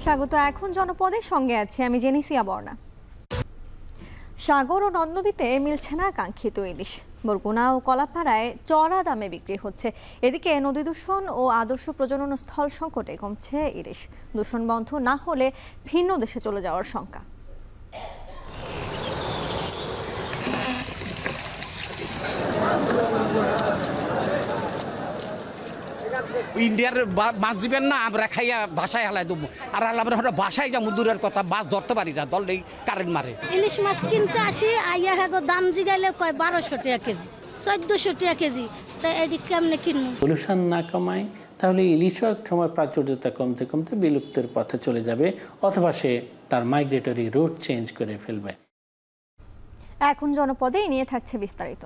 স্বাগত। এখন জনপদের সঙ্গে আছি আমি জেনিসিয়া বর্ণা। সাগর ও নদ নদীতে মিলছে না কাঙ্ক্ষিত ইলিশ। বরগুনা ও কলাপাড়ায় চড়া দামে বিক্রি হচ্ছে। এদিকে নদী দূষণ ও আদর্শ প্রজনন স্থল সংকটে কমছে ইলিশ। দূষণ বন্ধ না হলে ভিন্ন দেশে চলে যাওয়ার শঙ্কা। ইন্ডিয়ার মাছ দিবেন না, আমরা খাইয়া ভাষায় হালাই দেবো। আর আমরা ভাষায় যা দূরের কথা, মাছ ধরতে পারি না, দললেই কারেন্ট মারে। ইলিশ মাছ কিনতে আসি, আইয়া হাগো দাম জিগাইলে কয় 1200 টাকা কেজি, 1400 টাকা কেজি। তা এটি কেমনে কিনবো? পলিউশন না কমায় তাহলে ইলিশও এক সময় প্রাচুর্যতা কমতে কমতে বিলুপ্তের পথে চলে যাবে, অথবা সে তার মাইগ্রেটরি রুট চেঞ্জ করে ফেলবে। এখন জনপদে নিয়ে থাকছে বিস্তারিত।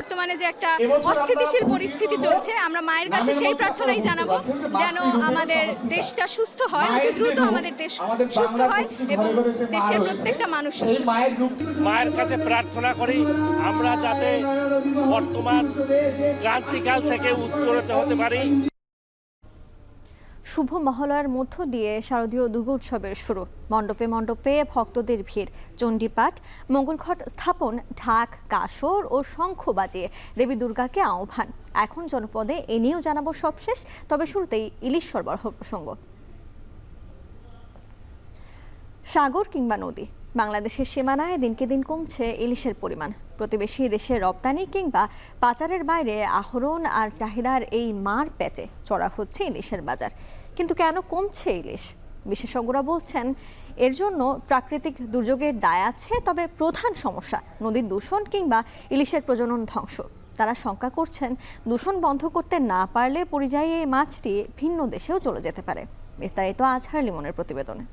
বর্তমানে যে একটা অস্থিতিশীল পরিস্থিতি চলছে, আমরা মায়ের কাছে সেই প্রার্থনাই জানাবো যেন আমাদের দেশটা সুস্থ হয়, অতি দ্রুত আমাদের দেশ সুস্থ হয় এবং দেশের প্রত্যেকটা মানুষ সুস্থ। মায়ের কাছে প্রার্থনা করি আমরা যাতে বর্তমান ক্রান্তিকাল থেকে উত্তরিত হতে পারি। শুভ মহালয়ার মধ্য দিয়ে শারদীয় দুর্গোৎসবের শুরু। মণ্ডপে মণ্ডপে ভক্তদের ভিড়, চণ্ডীপাঠ, মঙ্গলঘট স্থাপন, ঢাক, কাসর ও শঙ্খ বাজিয়ে দেবী দুর্গাকে আহ্বান। এখন জনপদে এ নিয়েও জানাবো সবশেষ, তবে শুরুতেই ইলিশ সরবরাহ প্রসঙ্গ। সাগর কিংবা নদী, বাংলাদেশের সীমানায় দিনকে দিন কমছে ইলিশের পরিমাণ। প্রতিবেশী দেশে রপ্তানি কিংবা পাচারের বাইরে আহরণ আর চাহিদার এই মার প্যাচে চড়া হচ্ছে ইলিশের বাজার। কিন্তু কেন কমছে ইলিশ? বিশেষজ্ঞরা বলছেন এর জন্য প্রাকৃতিক দুর্যোগের দায় আছে, তবে প্রধান সমস্যা নদীর দূষণ কিংবা ইলিশের প্রজনন ধ্বংস। তারা শঙ্কা করছেন দূষণ বন্ধ করতে না পারলে পরিযায়ী এই মাছটি ভিন্ন দেশেও চলে যেতে পারে। বিস্তারিত আজহার লিমনের প্রতিবেদনে।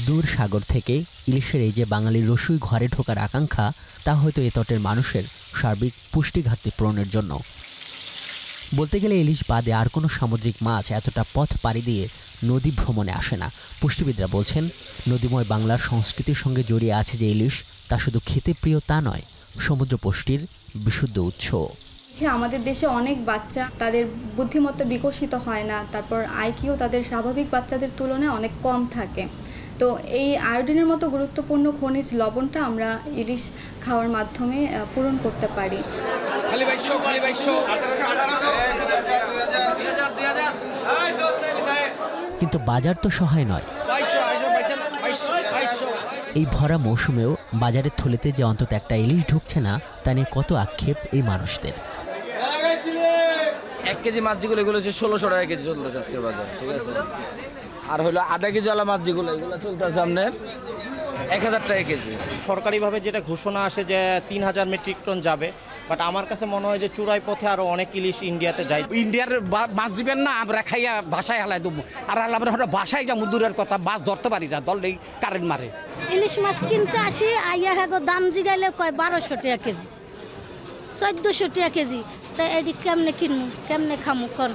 দূর সাগর থেকে ইলিশের এই যে বাঙালির রসুই ঘরে ঢোকার আকাঙ্ক্ষা, তা হয়তো এ তটের মানুষের সার্বিক পুষ্টি ঘাটতি পূরণের জন্য। বলতে গেলে ইলিশ বাদে আর কোনো সামুদ্রিক মাছ এতটা পথ পাড়ি দিয়ে নদী ভ্রমণে আসে না। পুষ্টিবিদরা বলছেন নদীময় বাংলার সংস্কৃতির সঙ্গে জড়িয়ে আছে যে ইলিশ, তা শুধু খেতে প্রিয় তা নয়, সমুদ্র পুষ্টির বিশুদ্ধ উৎস। আমাদের দেশে অনেক বাচ্চা তাদের বুদ্ধিমত্তা বিকশিত হয় না, তারপর আইকিউ তাদের স্বাভাবিক বাচ্চাদের তুলনায় অনেক কম থাকে। তো এই আয়োডিনের মতো গুরুত্বপূর্ণ খনিজ লবণটা আমরা ইলিশ খাওয়ার মাধ্যমে পূরণ করতে পারি। কিন্তু বাজার তো সহায় নয়। এই ভরা মৌসুমেও বাজারের থলেতে যে অন্তত একটা ইলিশ ঢুকছে না, তা নিয়ে কত আক্ষেপ এই মানুষদের। 1 কেজি মাছ যেগুলো এগুলো হচ্ছে 1600 টাকা কেজি চলতেছে আজকের বাজার, ঠিক আছে। আর হলো আধা কেজি আলা মাছ যেগুলো এগুলো চলতেছে আপনার 1000 টাকা কেজি। সরকারিভাবে যেটা ঘোষণা আসে যে 3000 মেট্রিক টন যাবে, বাট আমার কাছে মনে হয় যে চূড়াই পথে আরো অনেক ইলিশ ইন্ডিয়াতে যায়। ইন্ডিয়ার মাছ দিবেন না, আমরা খাইয়া ভাষায় হালাই দেবো। আর আমরা ভাষায় যা দূরের কথা, মাছ ধরতে পারি না, দললেই কারেন্ট মারে। ইলিশ মাছ কিনতে আসি, আইয়া হাগো দাম জিগাইলে কয় 1200 টাকা কেজি, 1400 টাকা কেজি। তা এটি কেমনে কিনবো, কেমনে খামু কর?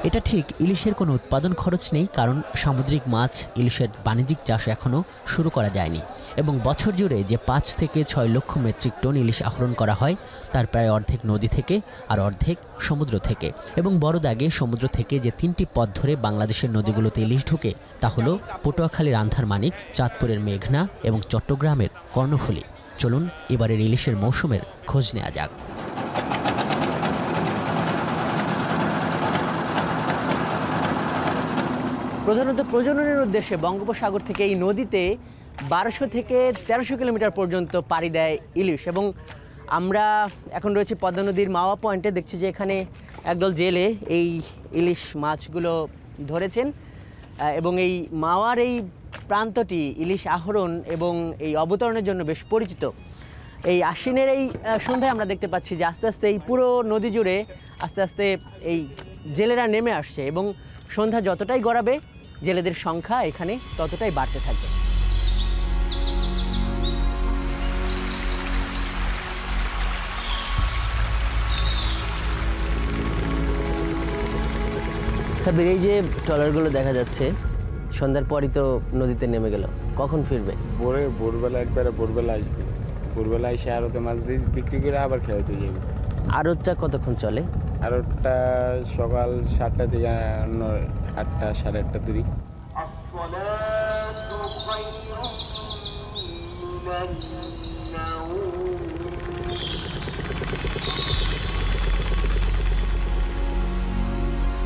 এটা ঠিক, ইলিশের কোনো উৎপাদন খরচ নেই, কারণ সামুদ্রিক মাছ ইলিশের বাণিজ্যিক চাষ এখনও শুরু করা যায়নি। এবং বছর জুড়ে যে 5 থেকে 6 লক্ষ মেট্রিক টন ইলিশ আহরণ করা হয়, তার প্রায় অর্ধেক নদী থেকে আর অর্ধেক সমুদ্র থেকে। এবং বড় দাগে সমুদ্র থেকে যে 3টি পথ ধরে বাংলাদেশের নদীগুলোতে ইলিশ ঢোকে, তা হলো পটুয়াখালীর আন্ধারমানিক, চাঁদপুরের মেঘনা এবং চট্টগ্রামের কর্ণফুলী। চলুন এবারের ইলিশের মৌসুমের খোঁজ নেওয়া যাক। প্রধানত প্রজননের উদ্দেশ্যে বঙ্গোপসাগর থেকে এই নদীতে 1200 থেকে 1300 কিলোমিটার পর্যন্ত পাড়ি দেয় ইলিশ। এবং আমরা এখন রয়েছে পদ্মা নদীর মাওয়া পয়েন্টে, দেখছি যে এখানে একদল জেলে এই ইলিশ মাছগুলো ধরেছেন। এবং এই মাওয়ার এই প্রান্তটি ইলিশ আহরণ এবং এই অবতরণের জন্য বেশ পরিচিত। এই আশ্বিনের এই সন্ধ্যায় আমরা দেখতে পাচ্ছি যে আস্তে আস্তে এই পুরো নদী জুড়ে আস্তে আস্তে এই জেলেরা নেমে আসছে এবং সন্ধ্যা যতটাই গড়াবে জেলেদের সংখ্যা এখানে ততটাই বাড়তে থাকবে। সাব্বির, এই যে ট্রলারগুলো দেখা যাচ্ছে সন্ধ্যার পরই তো নদীতে নেমে গেল, কখন ফিরবে? ভোরবেলা একবারে ভোরবেলা আসবে, ভোরবেলা এসে আড়তে মাছ বিক্রি করে আবার খেতে যাবে। আড়তটা কতক্ষণ চলে? আড়তটা সকাল 7টা থেকে 8টা 8:30 দিকে।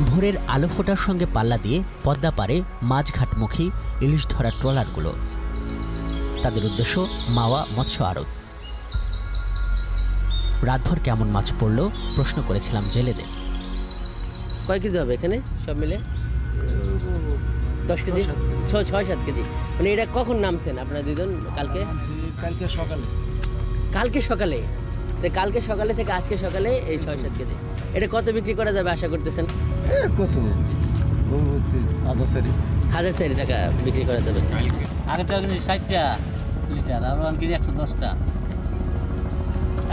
ভোরের আলো ফোটার সঙ্গে পাল্লা দিয়ে পদ্মা পারে মাঝঘাটমুখী ইলিশ ধরা ট্রলারগুলো। তাদের উদ্দেশ্য মাওয়া মৎস্য আড়ত। রাতভর কেমন মাছ পড়ল প্রশ্ন করেছিলাম জেলেদের। কয় কেজি হবে এখানে সব মিলে? 10 কেজি, 6-7 কেজি। মানে এটা কখন নামছেন আপনারা দুজন? কালকে সকালে। কালকে সকালে? তো কালকে সকালে থেকে আজকে সকালে এই 6-7 কেজি। এটা কত বিক্রি করা যাবে আশা করতেছেন? কত? 1000 টাকা বিক্রি করা যাবে। আগেটা 60টা লিটার আর কিনছি 110টা।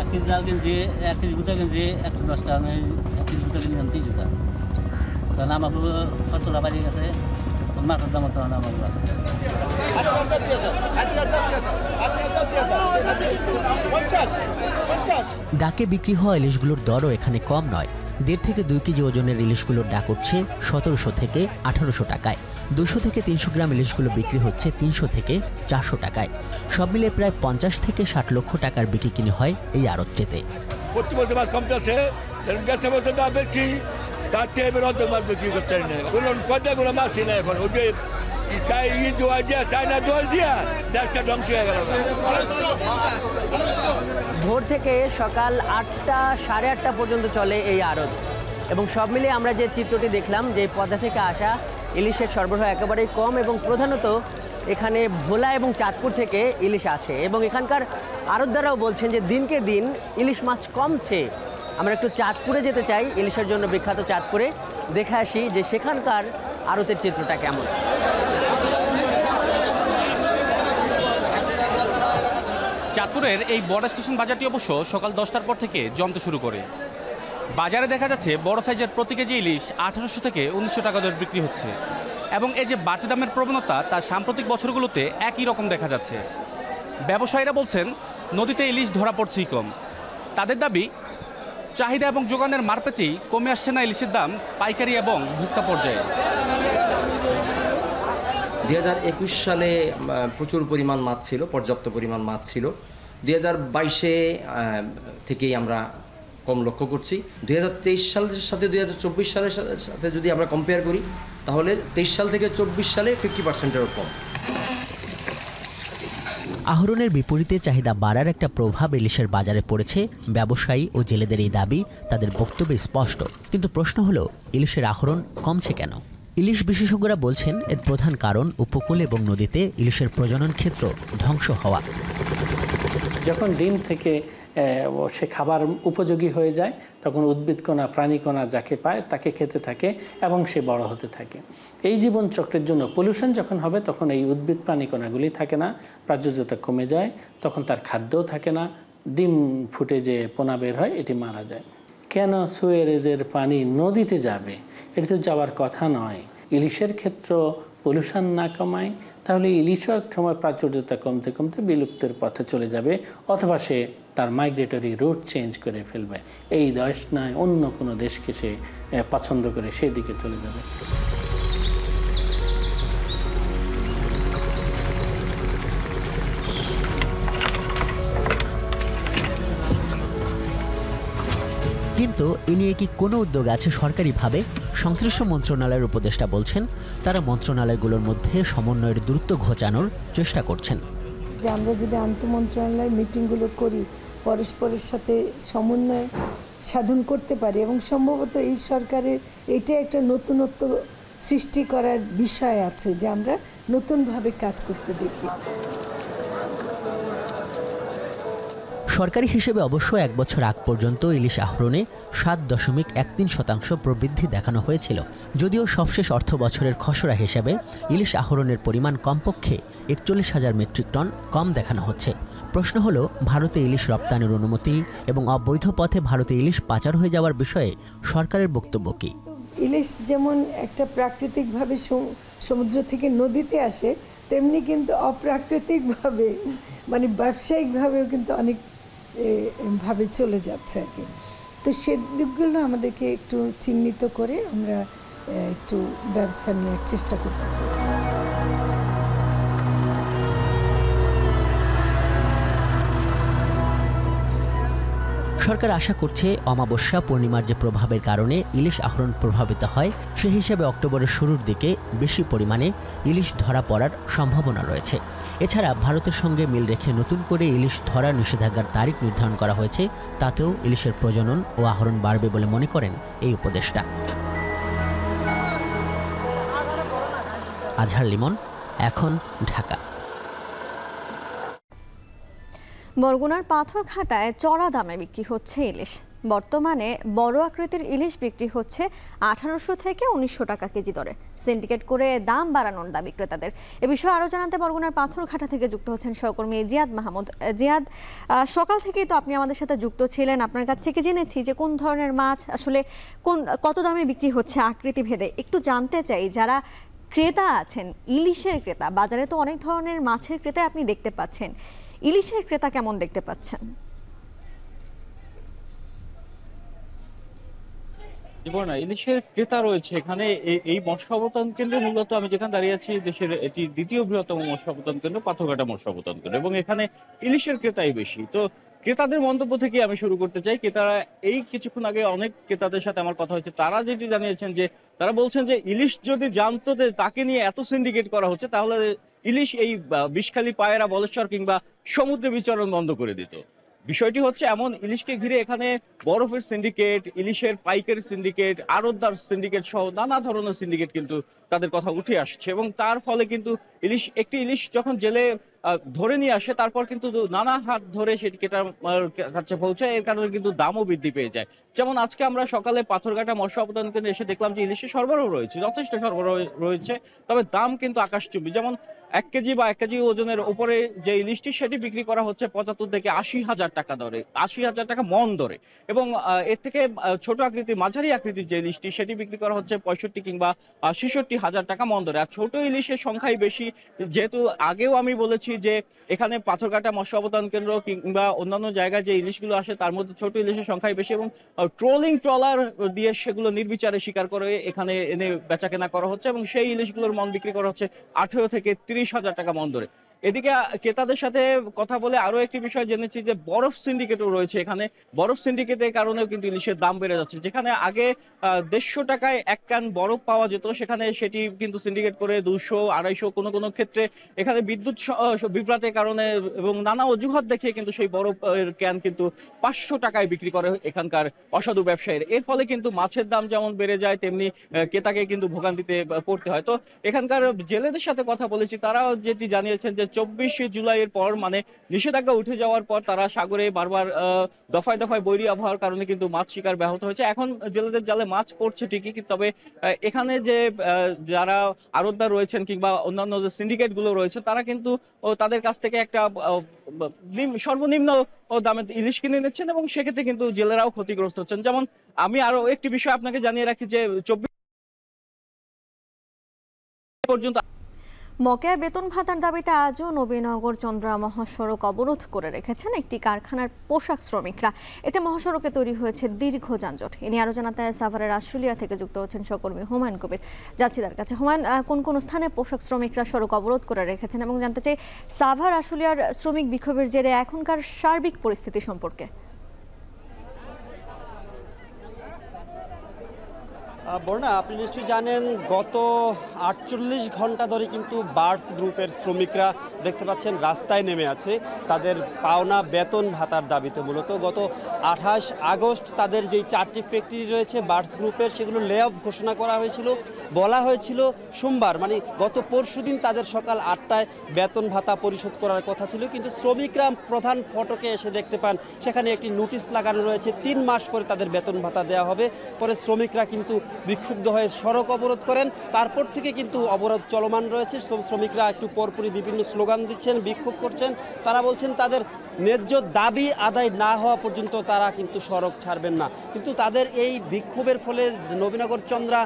1 কেজি জাল কিনছি, 1 কেজি গুটা কিনছি 110টা, আমি 1 কেজি গুটা কিনলাম 30 টাকা। তখন আমাকে কতটা বাড়ি গেছে মাছের দাম তো আমার ডাকে বিক্রি হওয়া ইলিশগুলোর দরও এখানে কম নয়। 1.5 থেকে 2 কেজি ওজনের ইলিশগুলোর ডাক উঠছে 1700 থেকে 1800 টাকায়। 200 থেকে 300 গ্রাম ইলিশগুলো বিক্রি হচ্ছে 300 থেকে 400 টাকায়। সব মিলে প্রায় 50 থেকে 60 লক্ষ টাকার বিক্রি কিনে হয় এই আড়তটিতে। প্রতি বছর মাছ কমতেছে, গ্যাসের বছর দাম বেশি, তার চেয়ে এবার অর্ধেক মাছ বিক্রি করতে নেই। কতগুলো মাছই না এখন, ওই যে চাইনা জল দিয়া দেশটা ধ্বংস হয়ে গেল। ভোর থেকে সকাল 8টা 8:30 পর্যন্ত চলে এই আড়ত এবং সব মিলিয়ে আমরা যে চিত্রটি দেখলাম যে পদ্মা থেকে আসা ইলিশের সরবরাহ একেবারেই কম এবং প্রধানত এখানে ভোলা এবং চাঁদপুর থেকে ইলিশ আসে এবং এখানকার আড়তদারাও বলছেন যে দিনকে দিন ইলিশ মাছ কমছে। আমরা একটু চাঁদপুরে যেতে চাই, ইলিশের জন্য বিখ্যাত চাঁদপুরে, দেখে আসি যে সেখানকার আড়তের চিত্রটা কেমন। চাঁদপুরের এই বড় স্টেশন বাজারটি অবশ্য সকাল 10টার পর থেকে জমতে শুরু করে। বাজারে দেখা যাচ্ছে বড় সাইজের প্রতি কেজি ইলিশ 1800 থেকে 1900 টাকা দরে বিক্রি হচ্ছে এবং এই যে বাড়তি দামের প্রবণতা তা সাম্প্রতিক বছরগুলোতে একই রকম দেখা যাচ্ছে। ব্যবসায়ীরা বলছেন নদীতে ইলিশ ধরা পড়ছেই কম। তাদের দাবি চাহিদা এবং যোগানের মারপেচেই কমে আসছে না ইলিশের দাম পাইকারি এবং ভোক্তা পর্যায়ে। 2021 সালে প্রচুর পরিমাণ মাছ ছিল, পর্যাপ্ত পরিমাণ মাছ ছিল। 2022-এ থেকেই আমরা কম লক্ষ্য করছি। 2023 সালের সাথে 2024 সালের সাথে যদি আমরা কম্পেয়ার করি তাহলে 23 সাল থেকে 24 সালে 50%-এরও কম। আহরণের বিপরীতে চাহিদা বাড়ার একটা প্রভাব ইলিশের বাজারে পড়েছে। ব্যবসায়ী ও জেলেদের এই দাবি তাদের বক্তব্যে স্পষ্ট, কিন্তু প্রশ্ন হলো ইলিশের আহরণ কমছে কেন? ইলিশ বিশেষজ্ঞরা বলছেন এর প্রধান কারণ উপকূল এবং নদীতে ইলিশের প্রজনন ক্ষেত্র ধ্বংস হওয়া। যখন ডিম থেকে সে খাবার উপযোগী হয়ে যায় তখন উদ্ভিদকণা প্রাণীকণা যাকে পায় তাকে খেতে থাকে এবং সে বড় হতে থাকে। এই জীবন চক্রের জন্য পলিউশন যখন হবে তখন এই উদ্ভিদ প্রাণীকণাগুলি থাকে না, প্রাচুর্যতা কমে যায়, তখন তার খাদ্যও থাকে না, ডিম ফুটে যে পোনা বের হয় এটি মারা যায়। কেন সুয়েরেজের পানি নদীতে যাবে? এটি তো যাওয়ার কথা নয়। ইলিশের ক্ষেত্র পলিউশন না কমায় তাহলে ইলিশও এক সময় প্রাচুর্যতা কমতে কমতে বিলুপ্তের পথে চলে যাবে অথবা সে তার মাইগ্রেটরি রুট চেঞ্জ করে ফেলবে। এই দেশ নয় অন্য কোনো দেশকে সে পছন্দ করে সেদিকে চলে যাবে। কিন্তু এ নিয়ে কি কোনো উদ্যোগ আছে সরকারিভাবে? সংশ্লিষ্ট মন্ত্রণালয়ের উপদেষ্টা বলছেন তারা মন্ত্রণালয়গুলোর মধ্যে সমন্বয়ের দূরত্ব ঘোচানোর চেষ্টা করছেন। যে আমরা যদি আন্তঃমন্ত্রণালয় মিটিংগুলো করি, পরস্পরের সাথে সমন্বয় সাধন করতে পারি এবং সম্ভবত এই সরকারের এইটা একটা নতুনত্ব সৃষ্টি করার বিষয় আছে, যে আমরা নতুনভাবে কাজ করতে দেখি। সরকারি হিসেবে অবশ্য 1 বছর আগ পর্যন্ত ইলিশ আহরণে 7.13% প্রবৃদ্ধি দেখানো হয়েছিল। যদিও সবশেষ অর্থ বছরের খসড়া হিসেবে ইলিশ আহরণের পরিমাণ কমপক্ষে 41,000 মেট্রিক টন কম দেখানো হচ্ছে। প্রশ্ন হলো, ভারতে ইলিশ রপ্তানির অনুমতি এবং অবৈধ পথে ভারতে ইলিশ পাচার হয়ে যাওয়ার বিষয়ে সরকারের বক্তব্য কী? ইলিশ যেমন একটা প্রাকৃতিকভাবে সমুদ্র থেকে নদীতে আসে, তেমনি কিন্তু অপ্রাকৃতিকভাবে মানে ব্যবসায়িকভাবেও কিন্তু অনেক ভাবে চলে যাচ্ছে আর কি। তো সে দিকগুলো আমাদেরকে একটু চিহ্নিত করে আমরা একটু ব্যবস্থা নেওয়ার চেষ্টা করতেছি। সরকার আশা করছে অমাবস্যা পূর্ণিমার যে প্রভাবের কারণে ইলিশ আহরণ প্রভাবিত হয়, সে হিসেবে অক্টোবরের শুরুর দিকে বেশি পরিমাণে ইলিশ ধরা পড়ার সম্ভাবনা রয়েছে। এছাড়া ভারতের সঙ্গে মিল রেখে নতুন করে ইলিশ ধরার নিষেধাজ্ঞার তারিখ নির্ধারণ করা হয়েছে, তাতেও ইলিশের প্রজনন ও আহরণ বাড়বে বলে মনে করেন এই উপদেষ্টা। আজহার লিমন, এখন, ঢাকা। বরগুনার পাথরঘাটায় চড়া দামে বিক্রি হচ্ছে ইলিশ। বর্তমানে বড় আকৃতির ইলিশ বিক্রি হচ্ছে 1800 থেকে 1900 টাকা কেজি দরে। সিন্ডিকেট করে দাম বাড়ানোর দাবি ক্রেতাদের। এ বিষয়ে আরও জানাতে বরগুনার পাথরঘাটা থেকে যুক্ত হচ্ছেন সহকর্মী জিয়াদ মাহমুদ। জিয়াদ, সকাল থেকেই তো আপনি আমাদের সাথে যুক্ত ছিলেন। আপনার কাছ থেকে জেনেছি যে কোন ধরনের মাছ আসলে কত দামে বিক্রি হচ্ছে আকৃতি ভেদে। একটু জানতে চাই, যারা ক্রেতা আছেন, ইলিশের ক্রেতা, বাজারে তো অনেক ধরনের মাছের ক্রেতা আপনি দেখতে পাচ্ছেন, ইলিশের ক্রেতা কেমন দেখতে পাচ্ছেন? ইলিশের ক্রেতা রয়েছে এখানে। এই মৎস্য আবর্তন কেন্দ্র মূলত আমি যেখানে দাঁড়িয়ে আছি, দেশের এটি দ্বিতীয় বৃহত্তম মৎস্য আবর্তন কেন্দ্র, পাথরঘাটা মৎস্য আবর্তন কেন্দ্র, এবং এখানে ইলিশের ক্রেতাই বেশি। তো ক্রেতাদের মন্তব্য থেকে আমি শুরু করতে চাই। ক্রেতারা এই কিছুক্ষণ আগে অনেক ক্রেতাদের সাথে আমার কথা হয়েছে, তারা যেটি জানিয়েছেন যে তারা বলছেন যে ইলিশ যদি জানতো যে তাকে নিয়ে এত সিন্ডিকেট করা হচ্ছে, তাহলে ইলিশ এই বিষখালী, পায়রা, বলেশ্বর কিংবা সমুদ্রে বিচরণ বন্ধ করে দিত। বিষয়টি হচ্ছে এমন, ইলিশকে ঘিরে এখানে বরফের সিন্ডিকেট, ইলিশের পাইকারি সিন্ডিকেট, আড়তদার সিন্ডিকেট সহ নানা ধরনের সিন্ডিকেট কিন্তু তাদের কথা উঠে আসছে, এবং তার ফলে কিন্তু একটি ইলিশ যখন জেলে ধরে নিয়ে আসে, তারপর কিন্তু নানা হাত ধরে সেটি ক্রেতার কাছে পৌঁছায়। এর কারণে কিন্তু দামও বৃদ্ধি পেয়ে যায়। যেমন আজকে আমরা সকালে পাথরঘাটা মৎস্য আবর্তন কেন্দ্রে এসে দেখলাম যে ইলিশের সরবরাহ রয়েছে, যথেষ্ট সরবরাহ রয়েছে, তবে দাম কিন্তু আকাশচুম্বী। যেমন 1 কেজি বা 1 কেজি ওজনের উপরে যে ইলিশটি, সেটি বিক্রি করা হচ্ছে 75 থেকে 80,000 টাকা দরে, 80,000 টাকা মন দরে, এবং এর থেকে ছোট আকৃতির, মাঝারি আকৃতির যে ইলিশটি, সেটি বিক্রি করা হচ্ছে 65 কিংবা 66,000 টাকা মন দরে। আর ছোট ইলিশের সংখ্যাই বেশি, যেহেতু আগেও আমি বলেছি যে এখানে পাথরঘাটা মৎস্য আবর্তন কেন্দ্র কিংবা অন্যান্য জায়গায় যে ইলিশগুলো আসে, তার মধ্যে ছোট ইলিশের সংখ্যাই বেশি, এবং ট্রলার দিয়ে সেগুলো নির্বিচারে শিকার করে এখানে এনে বেচাকেনা করা হচ্ছে, এবং সেই ইলিশগুলোর মন বিক্রি করা হচ্ছে 18 থেকে 30,000 টাকা মন ধরে। এদিকে ক্রেতাদের সাথে কথা বলে আরো একটি বিষয় জেনেছি যে বরফ সিন্ডিকেটও রয়েছে এখানে। বরফ সিন্ডিকেটের কারণেও কিন্তু ইলিশের দাম বেড়ে যাচ্ছে। যেখানে আগে 150 টাকায় 1 ক্যান বরফ পাওয়া যেত, সেখানে সেটি কিন্তু সিন্ডিকেট করে 200, 250, কোনো ক্ষেত্রে এখানে বিদ্যুৎ বিভ্রাটের কারণে এবং নানা অজুহাত দেখিয়ে কিন্তু সেই বরফের ক্যান কিন্তু 500 টাকায় বিক্রি করে এখানকার অসাধু ব্যবসায়ীরা। এর ফলে কিন্তু মাছের দাম যেমন বেড়ে যায়, তেমনি ক্রেতাকে কিন্তু ভোগান্তিতে পড়তে হয়। তো এখানকার জেলেদের সাথে কথা বলেছি, তারাও যেটি জানিয়েছেন যে 24 জুলাইয়ের পর, মানে নিষেধাজ্ঞা উঠে যাওয়ার পর, তারা সাগরে বারবার দফায় দফায় বৈরী আবহাওয়ার কারণে কিন্তু মাছ শিকার ব্যাহত হয়েছে। এখন জেলেদের জালে মাছ পড়ছে ঠিকই, তবে এখানে যে যারা আড়তদার রয়েছেন কিংবা অন্যান্য যে সিন্ডিকেট গুলো রয়েছে, তারা কিন্তু তাদের কাছ থেকে একটা সর্বনিম্ন দামে ইলিশ কিনে নিচ্ছেন, এবং সেক্ষেত্রে কিন্তু জেলেরাও ক্ষতিগ্রস্ত হচ্ছেন। যেমন আমি আরো একটি বিষয় আপনাকে জানিয়ে রাখি যে 24 পর্যন্ত বকেয়া বেতন ভাতার দাবিতে আজও নবীনগর চন্দ্রা মহাসড়ক অবরোধ করে রেখেছেন একটি কারখানার পোশাক শ্রমিকরা। এতে মহাসড়কে তৈরি হয়েছে দীর্ঘ যানজট। এ নিয়ে আরো জানাতে সাভারের আশুলিয়া থেকে যুক্ত হচ্ছেন সহকর্মী হুমায়ুন কবির। যাচ্ছি তার কাছে। হুমায়ুন, কোন স্থানে পোশাক শ্রমিকরা সড়ক অবরোধ করে রেখেছেন, এবং জানতে চাই সাভার আশুলিয়ার শ্রমিক বিক্ষোভের জেরে এখনকার সার্বিক পরিস্থিতি সম্পর্কে। বর্ণা, আপনি নিশ্চয়ই জানেন গত 48 ঘন্টা ধরে কিন্তু বার্ডস গ্রুপের শ্রমিকরা দেখতে পাচ্ছেন রাস্তায় নেমে আছে তাদের পাওনা বেতন ভাতার দাবিতে। মূলত গত 28 আগস্ট তাদের যেই 4টি ফ্যাক্টরি রয়েছে বার্ডস গ্রুপের, সেগুলো লে অফ ঘোষণা করা হয়েছিল। বলা হয়েছিল সোমবার মানে গত পরশুদিন তাদের সকাল 8টায় বেতন ভাতা পরিশোধ করার কথা ছিল, কিন্তু শ্রমিকরা প্রধান ফটকে এসে দেখতে পান সেখানে একটি নোটিশ লাগানো রয়েছে 3 মাস পরে তাদের বেতন ভাতা দেওয়া হবে। পরে শ্রমিকরা কিন্তু বিক্ষুব্ধ হয়ে সড়ক অবরোধ করেন। তারপর থেকে কিন্তু অবরোধ চলমান রয়েছে। শ্রমিকরা একটু পরপরই বিভিন্ন স্লোগান দিচ্ছেন, বিক্ষোভ করছেন। তারা বলছেন তাদের ন্যায্য দাবি আদায় না হওয়া পর্যন্ত তারা কিন্তু সড়ক ছাড়বেন না। কিন্তু তাদের এই বিক্ষোভের ফলে নবীনগর চন্দ্রা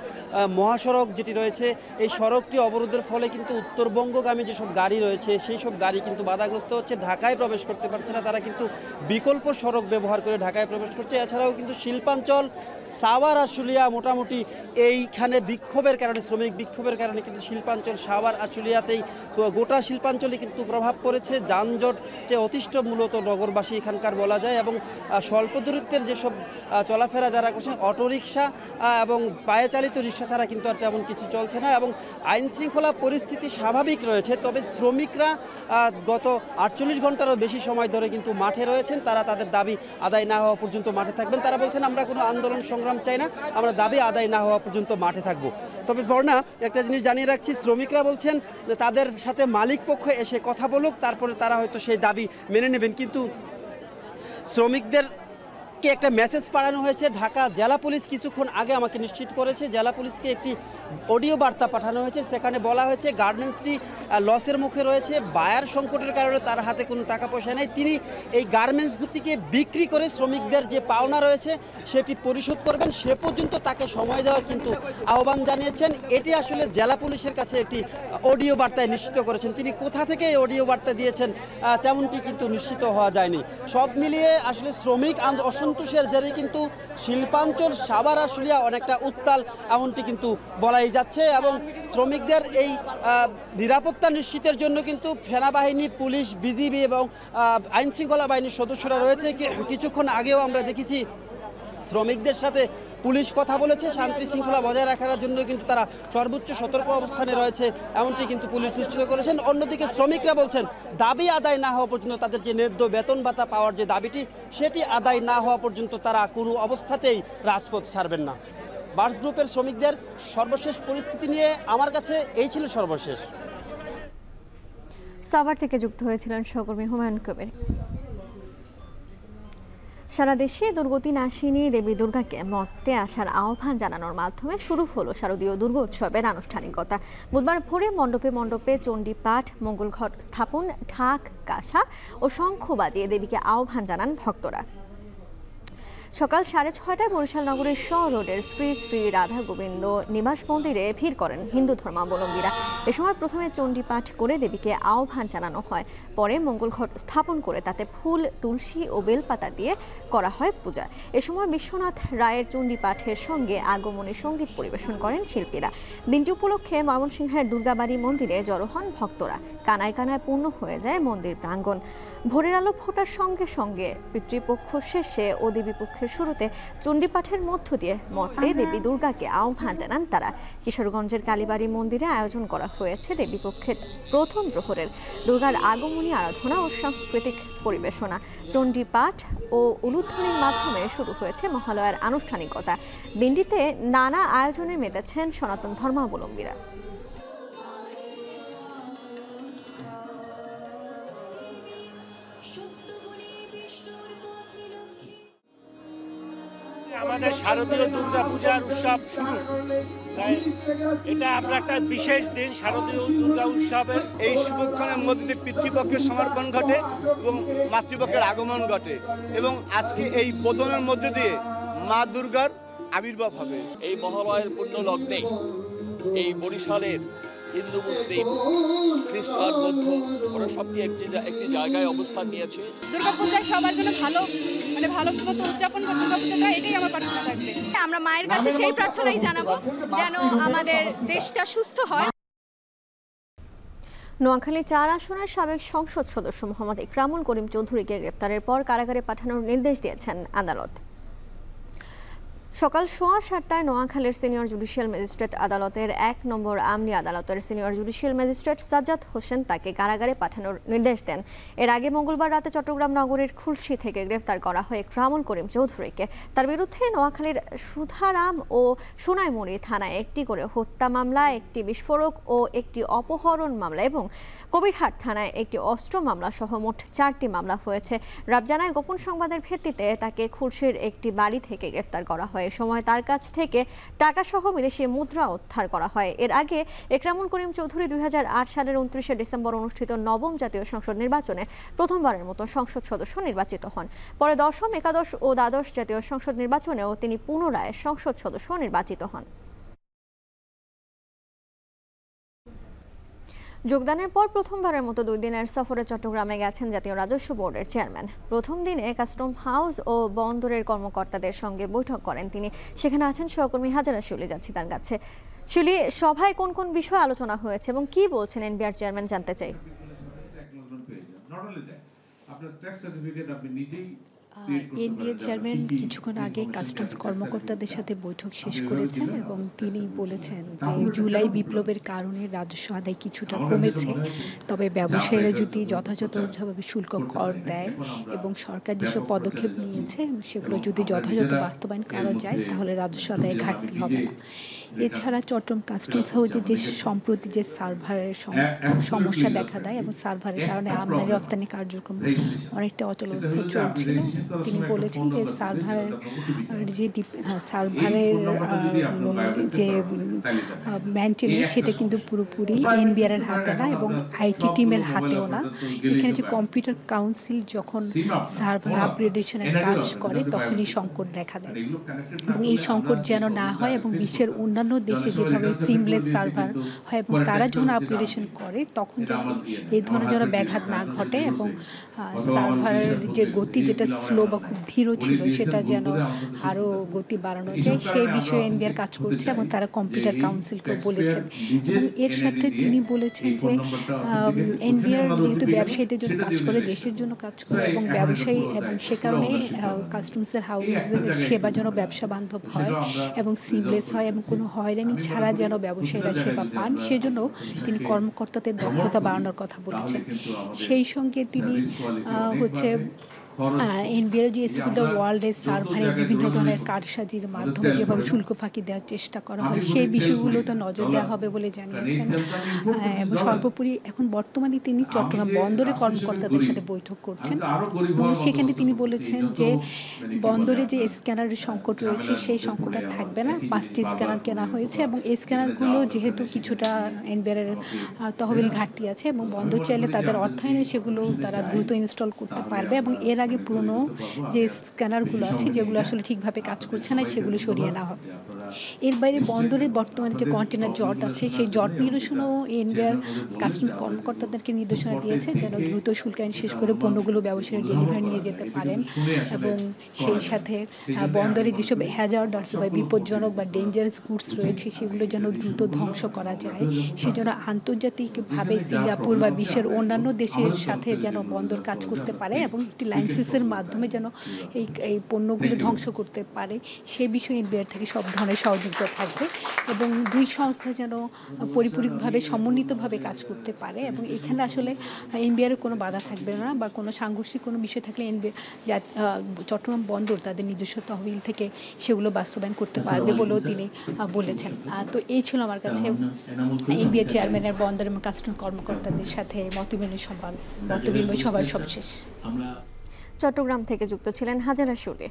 মহাসড়ক যেটি রয়েছে, এই সড়কটি অবরোধের ফলে কিন্তু উত্তরবঙ্গগামী যেসব গাড়ি রয়েছে সেই সব গাড়ি কিন্তু বাধাগ্রস্ত হচ্ছে, ঢাকায় প্রবেশ করতে পারছে না। তারা কিন্তু বিকল্প সড়ক ব্যবহার করে ঢাকায় প্রবেশ করছে। এছাড়াও কিন্তু শিল্পাঞ্চল, সাভার, আশুলিয়া মোটামুটি এইখানে বিক্ষোভের কারণে, শ্রমিক বিক্ষোভের কারণে কিন্তু শিল্পাঞ্চল, সাভার, আশুলিয়াতেই গোটা শিল্পাঞ্চলে কিন্তু প্রভাব পড়েছে। যানজটে অতিষ্ঠ মূলত নগরবাসী এখানকার বলা যায়। এবং স্বল্প দূরত্বের যেসব চলাফেরা যারা করছেন, অটোরিকশা এবং পায়ে চালিত রিক্সা ছাড়া কিন্তু আর তেমন কিছু চলছে না। এবং আইন শৃঙ্খলা পরিস্থিতি স্বাভাবিক রয়েছে, তবে শ্রমিকরা গত 48 ঘন্টারও বেশি সময় ধরে কিন্তু মাঠে রয়েছেন। তারা তাদের দাবি আদায় না হওয়া পর্যন্ত মাঠে থাকবেন। তারা বলছেন আমরা কোনো আন্দোলন সংগ্রাম চাই না, আমরা দাবি আদায় না হওয়া পর্যন্ত মাঠে থাকব। তবে বর্ণা, একটা জিনিস জানিয়ে রাখছি, শ্রমিকরা বলছেন যে তাদের সাথে মালিক পক্ষ এসে কথা বলুক, তারপরে তারা হয়তো সেই দাবি মেনে নেবেন। কিন্তু শ্রমিকদেরকে একটা মেসেজ পাঠানো হয়েছে। ঢাকা জেলা পুলিশ কিছুক্ষণ আগে আমাকে নিশ্চিত করেছে, জেলা পুলিশকে একটি অডিও বার্তা পাঠানো হয়েছে। সেখানে বলা হয়েছে গার্মেন্টসটি লসের মুখে রয়েছে, বায়ার সংকটের কারণে তার হাতে কোনো টাকা পয়সা নেই। তিনি এই গার্মেন্টসগুলিকে বিক্রি করে শ্রমিকদের যে পাওনা রয়েছে সেটি পরিশোধ করবেন, সে পর্যন্ত তাকে সময় দেওয়ার কিন্তু আহ্বান জানিয়েছেন। এটি আসলে জেলা পুলিশের কাছে একটি অডিও বার্তায় নিশ্চিত করেছেন। তিনি কোথা থেকে এই অডিও বার্তা দিয়েছেন তেমনটি কিন্তু নিশ্চিত হওয়া যায়নি। সব মিলিয়ে আসলে শ্রমিক অসন্তোষের জেরে কিন্তু শিল্পাঞ্চল, সাভার, আশুলিয়া অনেকটা উত্তাল, এমনটি কিন্তু বলাই যাচ্ছে। এবং শ্রমিকদের এই নিরাপত্তা নিশ্চিতের জন্য কিন্তু সেনাবাহিনী, পুলিশ, বিজিবি এবং আইন শৃঙ্খলা বাহিনীর সদস্যরা রয়েছে। কিছুক্ষণ আগেও আমরা দেখেছি শ্রমিকদের সাথে পুলিশ কথা বলেছে, শান্তি শৃঙ্খলা বজায় রাখার জন্য কিন্তু তারা সর্বোচ্চ সতর্ক অবস্থানে রয়েছে, এমনটি কিন্তু পুলিশ নিশ্চিত করেছেন। অন্যদিকে শ্রমিকরা বলছেন দাবি আদায় না হওয়া পর্যন্ত, তাদের যে ন্যায্য বেতন ভাতা পাওয়ার যে দাবিটি সেটি আদায় না হওয়া পর্যন্ত তারা কোনো অবস্থাতেই রাজপথ ছাড়বেন না। বার্ডস গ্রুপের শ্রমিকদের সর্বশেষ পরিস্থিতি নিয়ে আমার কাছে এই ছিল সর্বশেষ। সাভার থেকে যুক্ত হয়েছিলেন সহকর্মী হুমায়ুন কবির। সারা দেশে দুর্গতি নাশিনী দেবী দুর্গাকে মর্তে আসার আহ্বান জানানোর মাধ্যমে শুরু হলো শারদীয় দুর্গোৎসবের আনুষ্ঠানিকতা। বুধবার ভোরে মণ্ডপে মণ্ডপে চণ্ডী পাঠ, মঙ্গল ঘট স্থাপন, ঢাক, কাঁসা ও শঙ্খ বাজিয়ে দেবীকে আহ্বান জানান ভক্তরা। সকাল 6:30টায় বরিশাল নগরের শ রোডের শ্রী শ্রী রাধা গোবিন্দ নিবাস মন্দিরে ভিড় করেন হিন্দু ধর্মাবলম্বীরা। এ সময় প্রথমে চণ্ডী পাঠ করে দেবীকে আহ্বান জানানো হয়, পরে মঙ্গল ঘট স্থাপন করে তাতে ফুল, তুলসী ও বেলপাতা দিয়ে করা হয় পূজা। এ সময় বিশ্বনাথ রায়ের চণ্ডী পাঠের সঙ্গে আগমনী সঙ্গীত পরিবেশন করেন শিল্পীরা। দিনটি উপলক্ষে ময়মনসিংহের দুর্গাবাড়ি মন্দিরে জড়ো হন ভক্তরা। কানায় কানায় পূর্ণ হয়ে যায় মন্দির প্রাঙ্গণ। ভোরের আলো ফোটার সঙ্গে সঙ্গে পিতৃপক্ষ শেষে ও দেবীপক্ষের শুরুতে চণ্ডীপাঠের মধ্য দিয়ে মর্তে দেবী দুর্গাকে আহ্বান জানান তারা। কিশোরগঞ্জের কালীবাড়ি মন্দিরে আয়োজন করা হয়েছে দেবীপক্ষের প্রথম প্রহরের দুর্গার আগমনী আরাধনা ও সাংস্কৃতিক পরিবেশনা। চণ্ডীপাঠ ও উলুধ্বনির মাধ্যমে শুরু হয়েছে মহালয়ার আনুষ্ঠানিকতা। দিনটিতে নানা আয়োজনে মেতেছেন সনাতন ধর্মাবলম্বীরা। আমাদের শারদীয় দুর্গা পূজার উৎসব শুরু, এটা আমরা একটা বিশেষ দিন শারদীয় দুর্গা উৎসবের। এই শুভক্ষণের মধ্যে দিয়ে পিতৃপক্ষের সমর্পণ ঘটে এবং মাতৃপক্ষের আগমন ঘটে এবং আজকে এই বোধনের মধ্যে দিয়ে মা দুর্গার আবির্ভাব হবে। এই মহালয়ের পূর্ণ লগ্নে এই বরিশালের হিন্দু, মুসলিম, খ্রিস্টান, বৌদ্ধ ওরা সবটি একটি জায়গায় অবস্থান নিয়েছে। দুর্গাপূজা সবার জন্য ভালো মতো উদযাপন করতে, দুর্গাপূজাটা এটাই আমার প্রার্থনা থাকবে। আমরা মায়ের কাছে সেই প্রার্থনাই জানাবো যেন আমাদের দেশটা সুস্থ হয়। নোয়াখালী 4 আসনের সাবেক সংসদ সদস্য মোহাম্মদ ইকরামুল করিম চৌধুরীকে গ্রেপ্তারের পর কারাগারে পাঠানোর নির্দেশ দিয়েছেন আদালত। সকাল 7:15টায় নোয়াখালীর সিনিয়র জুডিশিয়াল ম্যাজিস্ট্রেট আদালতের 1 নম্বর আমলি আদালতের senior judicial magistrate Sajjad Hossain তাকে কারাগারে পাঠানোর নির্দেশ দেন। এর আগে মঙ্গলবার রাতে চট্টগ্রাম নগরীর খুলশী থেকে গ্রেফতার করা হয় ইকরামুল করিম চৌধুরীকে। তার বিরুদ্ধে নোয়াখালীর সুধারাম ও সোনাইমুড়ি থানায় একটি করে হত্যা মামলা, একটি বিস্ফোরক ও একটি অপহরণ মামলা এবং কবিরহাট থানায় একটি অস্ত্র মামলা সহ মোট 4টি মামলা হয়েছে। র্যাব জানায় গোপন সংবাদের ভিত্তিতে তাকে খুলশীর একটি বাড়ি থেকে গ্রেফতার করা হয়। এ সময় তার কাছ থেকে টাকাসহ বিদেশি মুদ্রা উদ্ধার করা হয়। এর আগে ইকরামুল করিম চৌধুরী 2008 সালের 29শে ডিসেম্বর অনুষ্ঠিত নবম জাতীয় সংসদ নির্বাচনে প্রথমবারের মতো সংসদ সদস্য নির্বাচিত হন। পরে দশম, একাদশ ও দ্বাদশ জাতীয় সংসদ নির্বাচনেও তিনি পুনরায় সংসদ সদস্য নির্বাচিত হন। যোগদানের পর প্রথমবারের মতো 2 দিনের সফরে চট্টগ্রামে গেছেন জাতীয় রাজস্ব বোর্ডের চেয়ারম্যান। প্রথম দিনে কাস্টম হাউস ও বন্দরের কর্মকর্তাদের সঙ্গে বৈঠক করেন তিনি। সেখানে আছেন সহকর্মী হাজারা শিউলি, যাচ্ছি তার কাছে। শিউলি, সভায় কোন কোন বিষয়ে আলোচনা হয়েছে এবং কি বলছেন এনবিআর চেয়ারম্যান, জানতে চাই। এনবিআর চেয়ারম্যান কিছুক্ষণ আগে কাস্টমস কর্মকর্তাদের সাথে বৈঠক শেষ করেছেন এবং তিনি বলেছেন যে জুলাই বিপ্লবের কারণে রাজস্ব আদায় কিছুটা কমেছে, তবে ব্যবসায়ীরা যদি যথাযথভাবে শুল্ক কর দেয় এবং সরকার যেসব পদক্ষেপ নিয়েছে সেগুলো যদি যথাযথ বাস্তবায়ন করা যায় তাহলে রাজস্ব আদায়ে ঘাটতি হবে না। এছাড়া চট্টগ্রাম কাস্টমস হাউসে যে সম্প্রতি যে সার্ভারের সমস্যা দেখা দেয় এবং সার্ভারের কারণে আমদানি রপ্তানি কার্যক্রম অনেকটা অচল অবস্থায় চলছিল, তিনি বলেছেন যে সার্ভারের যে মেইনটেনেন্স সেটা কিন্তু পুরোপুরি এনবিআর এর হাতে না এবং আইটি টিমের হাতেও না। এখানে যে কম্পিউটার কাউন্সিল যখন সার্ভার আপগ্রেডেশনের কাজ করে তখনই সংকট দেখা দেয় এবং এই সংকট যেন না হয় এবং বিশ্বের অন্যান্য দেশে যেভাবে সিমলেস সার্ভার হয় এবং তারা যখন আপগ্রেডেশন করে তখন যেন এই ধরনের যেন ব্যাঘাত না ঘটে এবং সার্ভারের যে গতি যেটা স্লো বা খুব ধীর ছিল সেটা যেন আরও গতি বাড়ানো যায় সেই বিষয়ে এনবিআর কাজ করছে এবং তারা কম্পিউটার কাউন্সিলকে বলেছেন। এবং এর সাথে তিনি বলেছেন যে এনবিআর যেহেতু ব্যবসায়ীদের জন্য কাজ করে, দেশের জন্য কাজ করে এবং ব্যবসায়ী এবং সে কারণে কাস্টমসের হাউসের সেবা যেন ব্যবসা বান্ধব হয় এবং সিমলেস হয় এবং কোনো হয়রানি ছাড়া যেন ব্যবসায়ীরা সেবা পান, সেজন্য তিনি কর্মকর্তাদের দক্ষতা বাড়ানোর কথা বলেছেন। সেই সঙ্গে তিনি এনবিআর যে এসিপিডা ওয়ার্ল্ডের সার্ভারে বিভিন্ন ধরনের কারসাজির মাধ্যমে যেভাবে শুল্ক ফাঁকি দেওয়ার চেষ্টা করা হয় সেই বিষয়গুলোতে নজর দেওয়া হবে বলে জানিয়েছেন। এবং সর্বোপরি এখন বর্তমানে তিনি চট্টগ্রাম বন্দরের কর্মকর্তাদের সাথে বৈঠক করছেন এবং সেখানে তিনি বলেছেন যে বন্দরে যে স্ক্যানারের সংকট রয়েছে সেই সংকট আর থাকবে না। 5টি স্ক্যানার কেনা হয়েছে এবং এই স্ক্যানারগুলো যেহেতু কিছুটা এনবিআরের তহবিল ঘাটতি আছে এবং বন্দর চাইলে তাদের অর্থায়নে সেগুলো তারা দ্রুত ইনস্টল করতে পারবে এবং এর আগে পুরনো যে স্ক্যানারগুলো আছে যেগুলো আসলে ঠিকভাবে কাজ করছে না সেগুলো সরিয়ে নেওয়া হবে। এর বাইরে বন্দরে বর্তমানে যে কন্টেনার জট আছে সেই জট নিরসনও এনবিআর কাস্টমস কর্মকর্তাদেরকে নির্দেশনা দিয়েছে যেন দ্রুত শুল্ক আইন শেষ করে পণ্যগুলো ব্যবসায়ী ডেলিভারি নিয়ে যেতে পারেন এবং সেই সাথে বন্দরে যেসব হ্যাজার্ডস বা বিপজ্জনক বা ডেঞ্জারাস গুডস রয়েছে সেগুলো যেন দ্রুত ধ্বংস করা যায়, সেজন্য আন্তর্জাতিকভাবে সিঙ্গাপুর বা বিশ্বের অন্যান্য দেশের সাথে যেন বন্দর কাজ করতে পারে এবং একটি লাইসেন্সের মাধ্যমে যেন এই পণ্যগুলো ধ্বংস করতে পারে সেই বিষয়ে এনবিআর থেকে সব ধরনের সহযোগিতা থাকবে এবং দুই সংস্থা যেন পরিপূরকভাবে সমন্বিতভাবে কাজ করতে পারে এবং এখানে আসলে এনবিআরের কোনো বাধা থাকবে না বা কোনো সাংঘর্ষিক কোনো বিষয় থাকলে চট্টগ্রাম বন্দর তাদের নিজস্ব তহবিল থেকে সেগুলো বাস্তবায়ন করতে পারবে বলেও তিনি বলেছেন। তো এই ছিল আমার কাছে এনবিআর চেয়ারম্যানের বন্দর এবং কাস্টম কর্মকর্তাদের সাথে মতবিনিময় সবার সবশেষ। চট্টগ্রাম থেকে যুক্ত ছিলেন হাজারা শিউলি।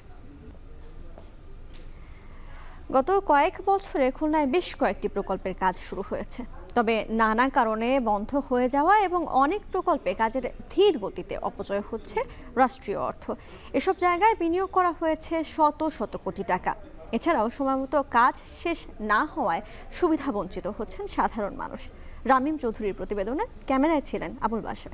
গত কয়েক বছরে খুলনায় বেশ কয়েকটি প্রকল্পের কাজ শুরু হয়েছে, তবে নানা কারণে বন্ধ হয়ে যাওয়া এবং অনেক প্রকল্পে কাজের ধীর গতিতে অপচয় হচ্ছে রাষ্ট্রীয় অর্থ। এসব জায়গায় বিনিয়োগ করা হয়েছে শত শত কোটি টাকা। এছাড়াও সময়মতো কাজ শেষ না হওয়ায় সুবিধা বঞ্চিত হচ্ছেন সাধারণ মানুষ। রামিম চৌধুরীর প্রতিবেদনে ক্যামেরায় ছিলেন আবুল বাশার।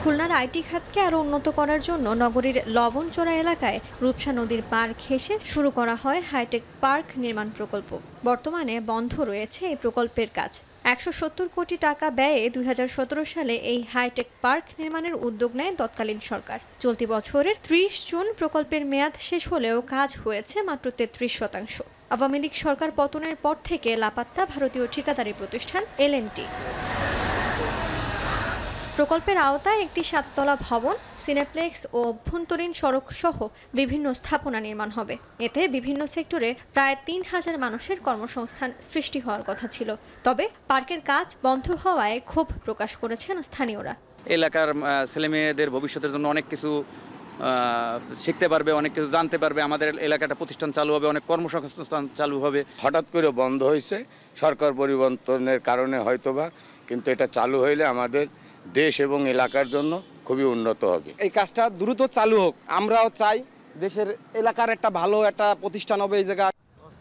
খুলনার আইটি খাতকে আরও উন্নত করার জন্য নগরীর লবণচড়া এলাকায় রূপসা নদীর পার ঘেঁষে শুরু করা হয় হাইটেক পার্ক নির্মাণ প্রকল্প। বর্তমানে বন্ধ রয়েছে এই প্রকল্পের কাজ। 170 কোটি টাকা ব্যয়ে 2017 সালে এই হাইটেক পার্ক নির্মাণের উদ্যোগ নেয় তৎকালীন সরকার। চলতি বছরের 30 জুন প্রকল্পের মেয়াদ শেষ হলেও কাজ হয়েছে মাত্র 33%। আওয়ামী লীগ সরকার পতনের পর থেকে লাপাত্তা ভারতীয় ঠিকাদারি প্রতিষ্ঠান L&T। প্রকল্পের আওতায় একটি 7তলা ভবন, সিনেপ্লেক্স ও অভ্যন্তরীণ সড়ক সহ বিভিন্ন স্থাপনা নির্মাণ হবে। এতে বিভিন্ন সেক্টরে প্রায় 3000 মানুষের কর্মসংস্থান সৃষ্টি হওয়ার কথা ছিল। তবে পার্কের কাজ বন্ধ হওয়ায় ক্ষোভ প্রকাশ করেছেন স্থানীয়রা। এলাকার ছেলেমেয়েদের ভবিষ্যতের জন্য অনেক কিছু শিখতে পারবে, অনেক কিছু জানতে পারবে। আমাদের এলাকাটা প্রতিষ্ঠান চালু হবে, অনেক কর্মসংস্থান চালু হবে। হঠাৎ করে বন্ধ হয়েছে সরকার পরিবর্তনের কারণে হয়তোবা, কিন্তু এটা চালু হইলে আমাদের দেশ এবং এলাকার জন্য খুবই উন্নত হবে। এই কাজটা দ্রুত চালু হোক, আমরাও চাই। দেশের এলাকার একটা ভালো একটা প্রতিষ্ঠান হবে এই জায়গা।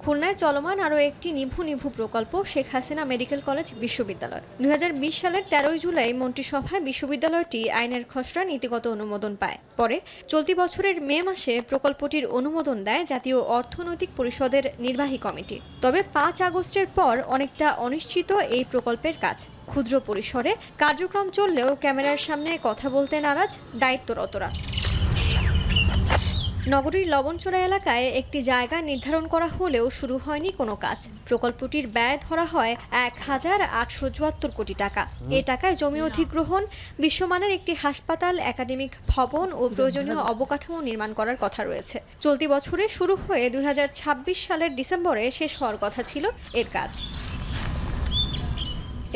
খুলনায় চলমান আরও একটি নিভু প্রকল্প শেখ হাসিনা মেডিকেল কলেজ বিশ্ববিদ্যালয়। 2020 সালের 13 জুলাই মন্ত্রিসভায় বিশ্ববিদ্যালয়টি আইনের খসড়া নীতিগত অনুমোদন পায়। পরে চলতি বছরের মে মাসে প্রকল্পটির অনুমোদন দেয় জাতীয় অর্থনৈতিক পরিষদের নির্বাহী কমিটি। তবে 5 আগস্টের পর অনেকটা অনিশ্চিত এই প্রকল্পের কাজ। ক্ষুদ্র পরিসরে কার্যক্রম চললেও ক্যামেরার সামনে কথা বলতে নারাজ দায়িত্বরতরা। নগরীর লবণচড়া এলাকায় একটি জায়গা নির্ধারণ করা হলেও শুরু হয়নি কোনো কাজ। প্রকল্পটির ব্যয় ধরা হয় 1874 কোটি টাকা। এই টাকায় জমি অধিগ্রহণ, বিশ্বমানের একটি হাসপাতাল, একাডেমিক ভবন ও প্রয়োজনীয় অবকাঠামো নির্মাণ করার কথা রয়েছে। চলতি বছরে শুরু হয়ে 2026 সালের ডিসেম্বরে শেষ হওয়ার কথা ছিল এর কাজ।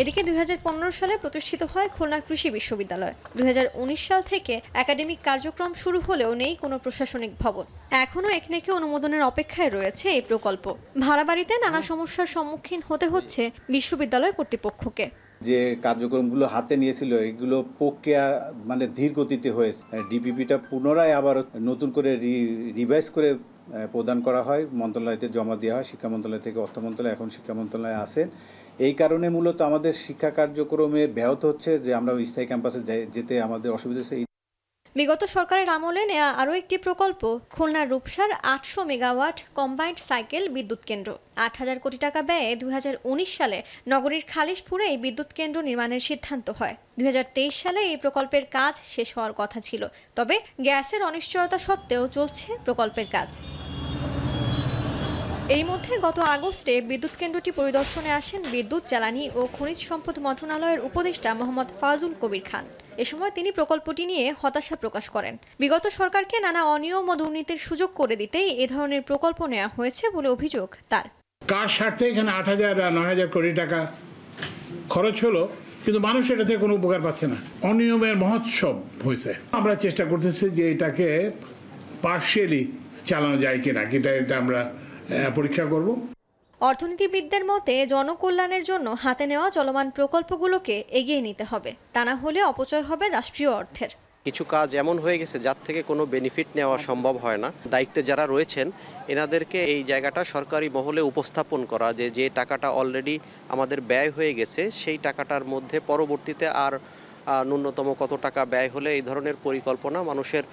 এদিকে 2015 সালে প্রতিষ্ঠিত হয় খুলনা কৃষি বিশ্ববিদ্যালয়। 2019 সাল থেকে একাডেমিক কার্যক্রম শুরু হলেও নেই কোনো প্রশাসনিক ভবন। এখনও একনেকে অনুমোদনের অপেক্ষায় রয়েছে এই প্রকল্প। ভাড়া বাড়িতে নানা সমস্যার সম্মুখীন হতে হচ্ছে বিশ্ববিদ্যালয় কর্তৃপক্ষকে। যে কার্যক্রমগুলো হাতে নিয়েছিল এগুলো প্রক্রিয়া ধীর গতিতে হয়েছে। ডিপিপিটা পুনরায় আবার নতুন করে রিভাইজ করে প্রদান করা হয়, মন্ত্রণালয়তে জমা দেওয়া হয়। শিক্ষা মন্ত্রণালয় থেকে অর্থ মন্ত্রণালয়, এখন শিক্ষা মন্ত্রণালয়ে আসেন। এই কারণে মূলত আমাদের শিক্ষা কার্যক্রমে ব্যাহত হচ্ছে যে আমরা স্থায়ী ক্যাম্পাসে যেতে আমাদের অসুবিধা হচ্ছে। বিগত সরকারের আমলে নেওয়া আরও একটি প্রকল্প খুলনার রূপসার 800 মেগাওয়াট কম্বাইন্ড সাইকেল বিদ্যুৎ কেন্দ্র। 8000 কোটি টাকা ব্যয়ে 2019 সালে নগরীর খালিশপুরে এই বিদ্যুৎ কেন্দ্র নির্মাণের সিদ্ধান্ত হয়। 2023 সালে এই প্রকল্পের কাজ শেষ হওয়ার কথা ছিল। তবে গ্যাসের অনিশ্চয়তা সত্ত্বেও চলছে প্রকল্পের কাজ। এর মধ্যে গত আগস্টে বিদ্যুৎ কেন্দ্রটি পরিদর্শনে আসেন বিদ্যুৎ, জ্বালানি ও খনিজ সম্পদ মন্ত্রণালয়ের উপদেষ্টা মোহাম্মদ ফাজুল কবির খান। এ সময় তিনি প্রকল্পটি নিয়ে হতাশা প্রকাশ করেন। বিগত সরকারকে নানা অনিয়ম ও দুর্নীতির সুযোগ করে দিতেই এ ধরনের প্রকল্প নেওয়া হয়েছে বলে অভিযোগ তার। কার স্বার্থে এখানে 8000 আর 9000 কোটি টাকা খরচ হলো, কিন্তু মানুষ এটা থেকে কোনো উপকার পাচ্ছে না। অনিয়মের মহোৎসব হয়েছে। আমরা চেষ্টা করতেছি যে এটাকে পার্শিয়ালি চালানো যায় কিনা, এটা আমরা পরীক্ষা করব। অর্থনীতিবিদদের মতে জনকল্যাণের জন্য হাতে নেওয়া চলমান প্রকল্পগুলোকে এগিয়ে নিতে হবে, তা না হলে অপচয় হবে রাষ্ট্রীয় অর্থের। কিছু কাজ এমন হয়ে গেছে যার থেকে কোনো বেনিফিট নেওয়া সম্ভব হয় না। দায়িত্বে যারা রয়েছেন এনাদেরকে এই জায়গাটা সরকারি মহলে উপস্থাপন করা যে টাকাটা অলরেডি আমাদের ব্যয় হয়ে গেছে, সেই টাকাটার মধ্যে পরবর্তীতে আর ন্যূনতম কত টাকা ব্যয় হলে এই ধরনের পরিকল্পনা মানুষের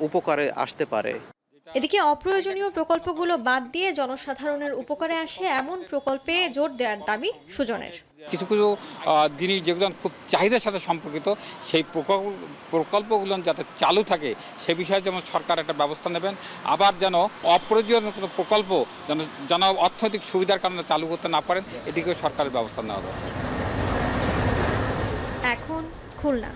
উপকারে আসতে পারে। এদিকে অপ্রয়োজনীয় প্রকল্পগুলো বাদ দিয়ে জনসাধারণের উপকারে আসে এমন প্রকল্পে জোর দেওয়ার দাবি সুজনের। কিছু কিছু জিনিস যেগুলো খুব চাহিদার সাথে সম্পর্কিত, সেই প্রকল্পগুলো যাতে চালু থাকে সে বিষয়ে যেমন সরকার একটা ব্যবস্থা নেবেন। আবার যেন অপ্রয়োজনীয় কোনো প্রকল্প যেন অর্থনৈতিক সুবিধার কারণে চালু করতে না পারেন, এদিকেও সরকারের ব্যবস্থা নেওয়া হবে। এখন খুলনা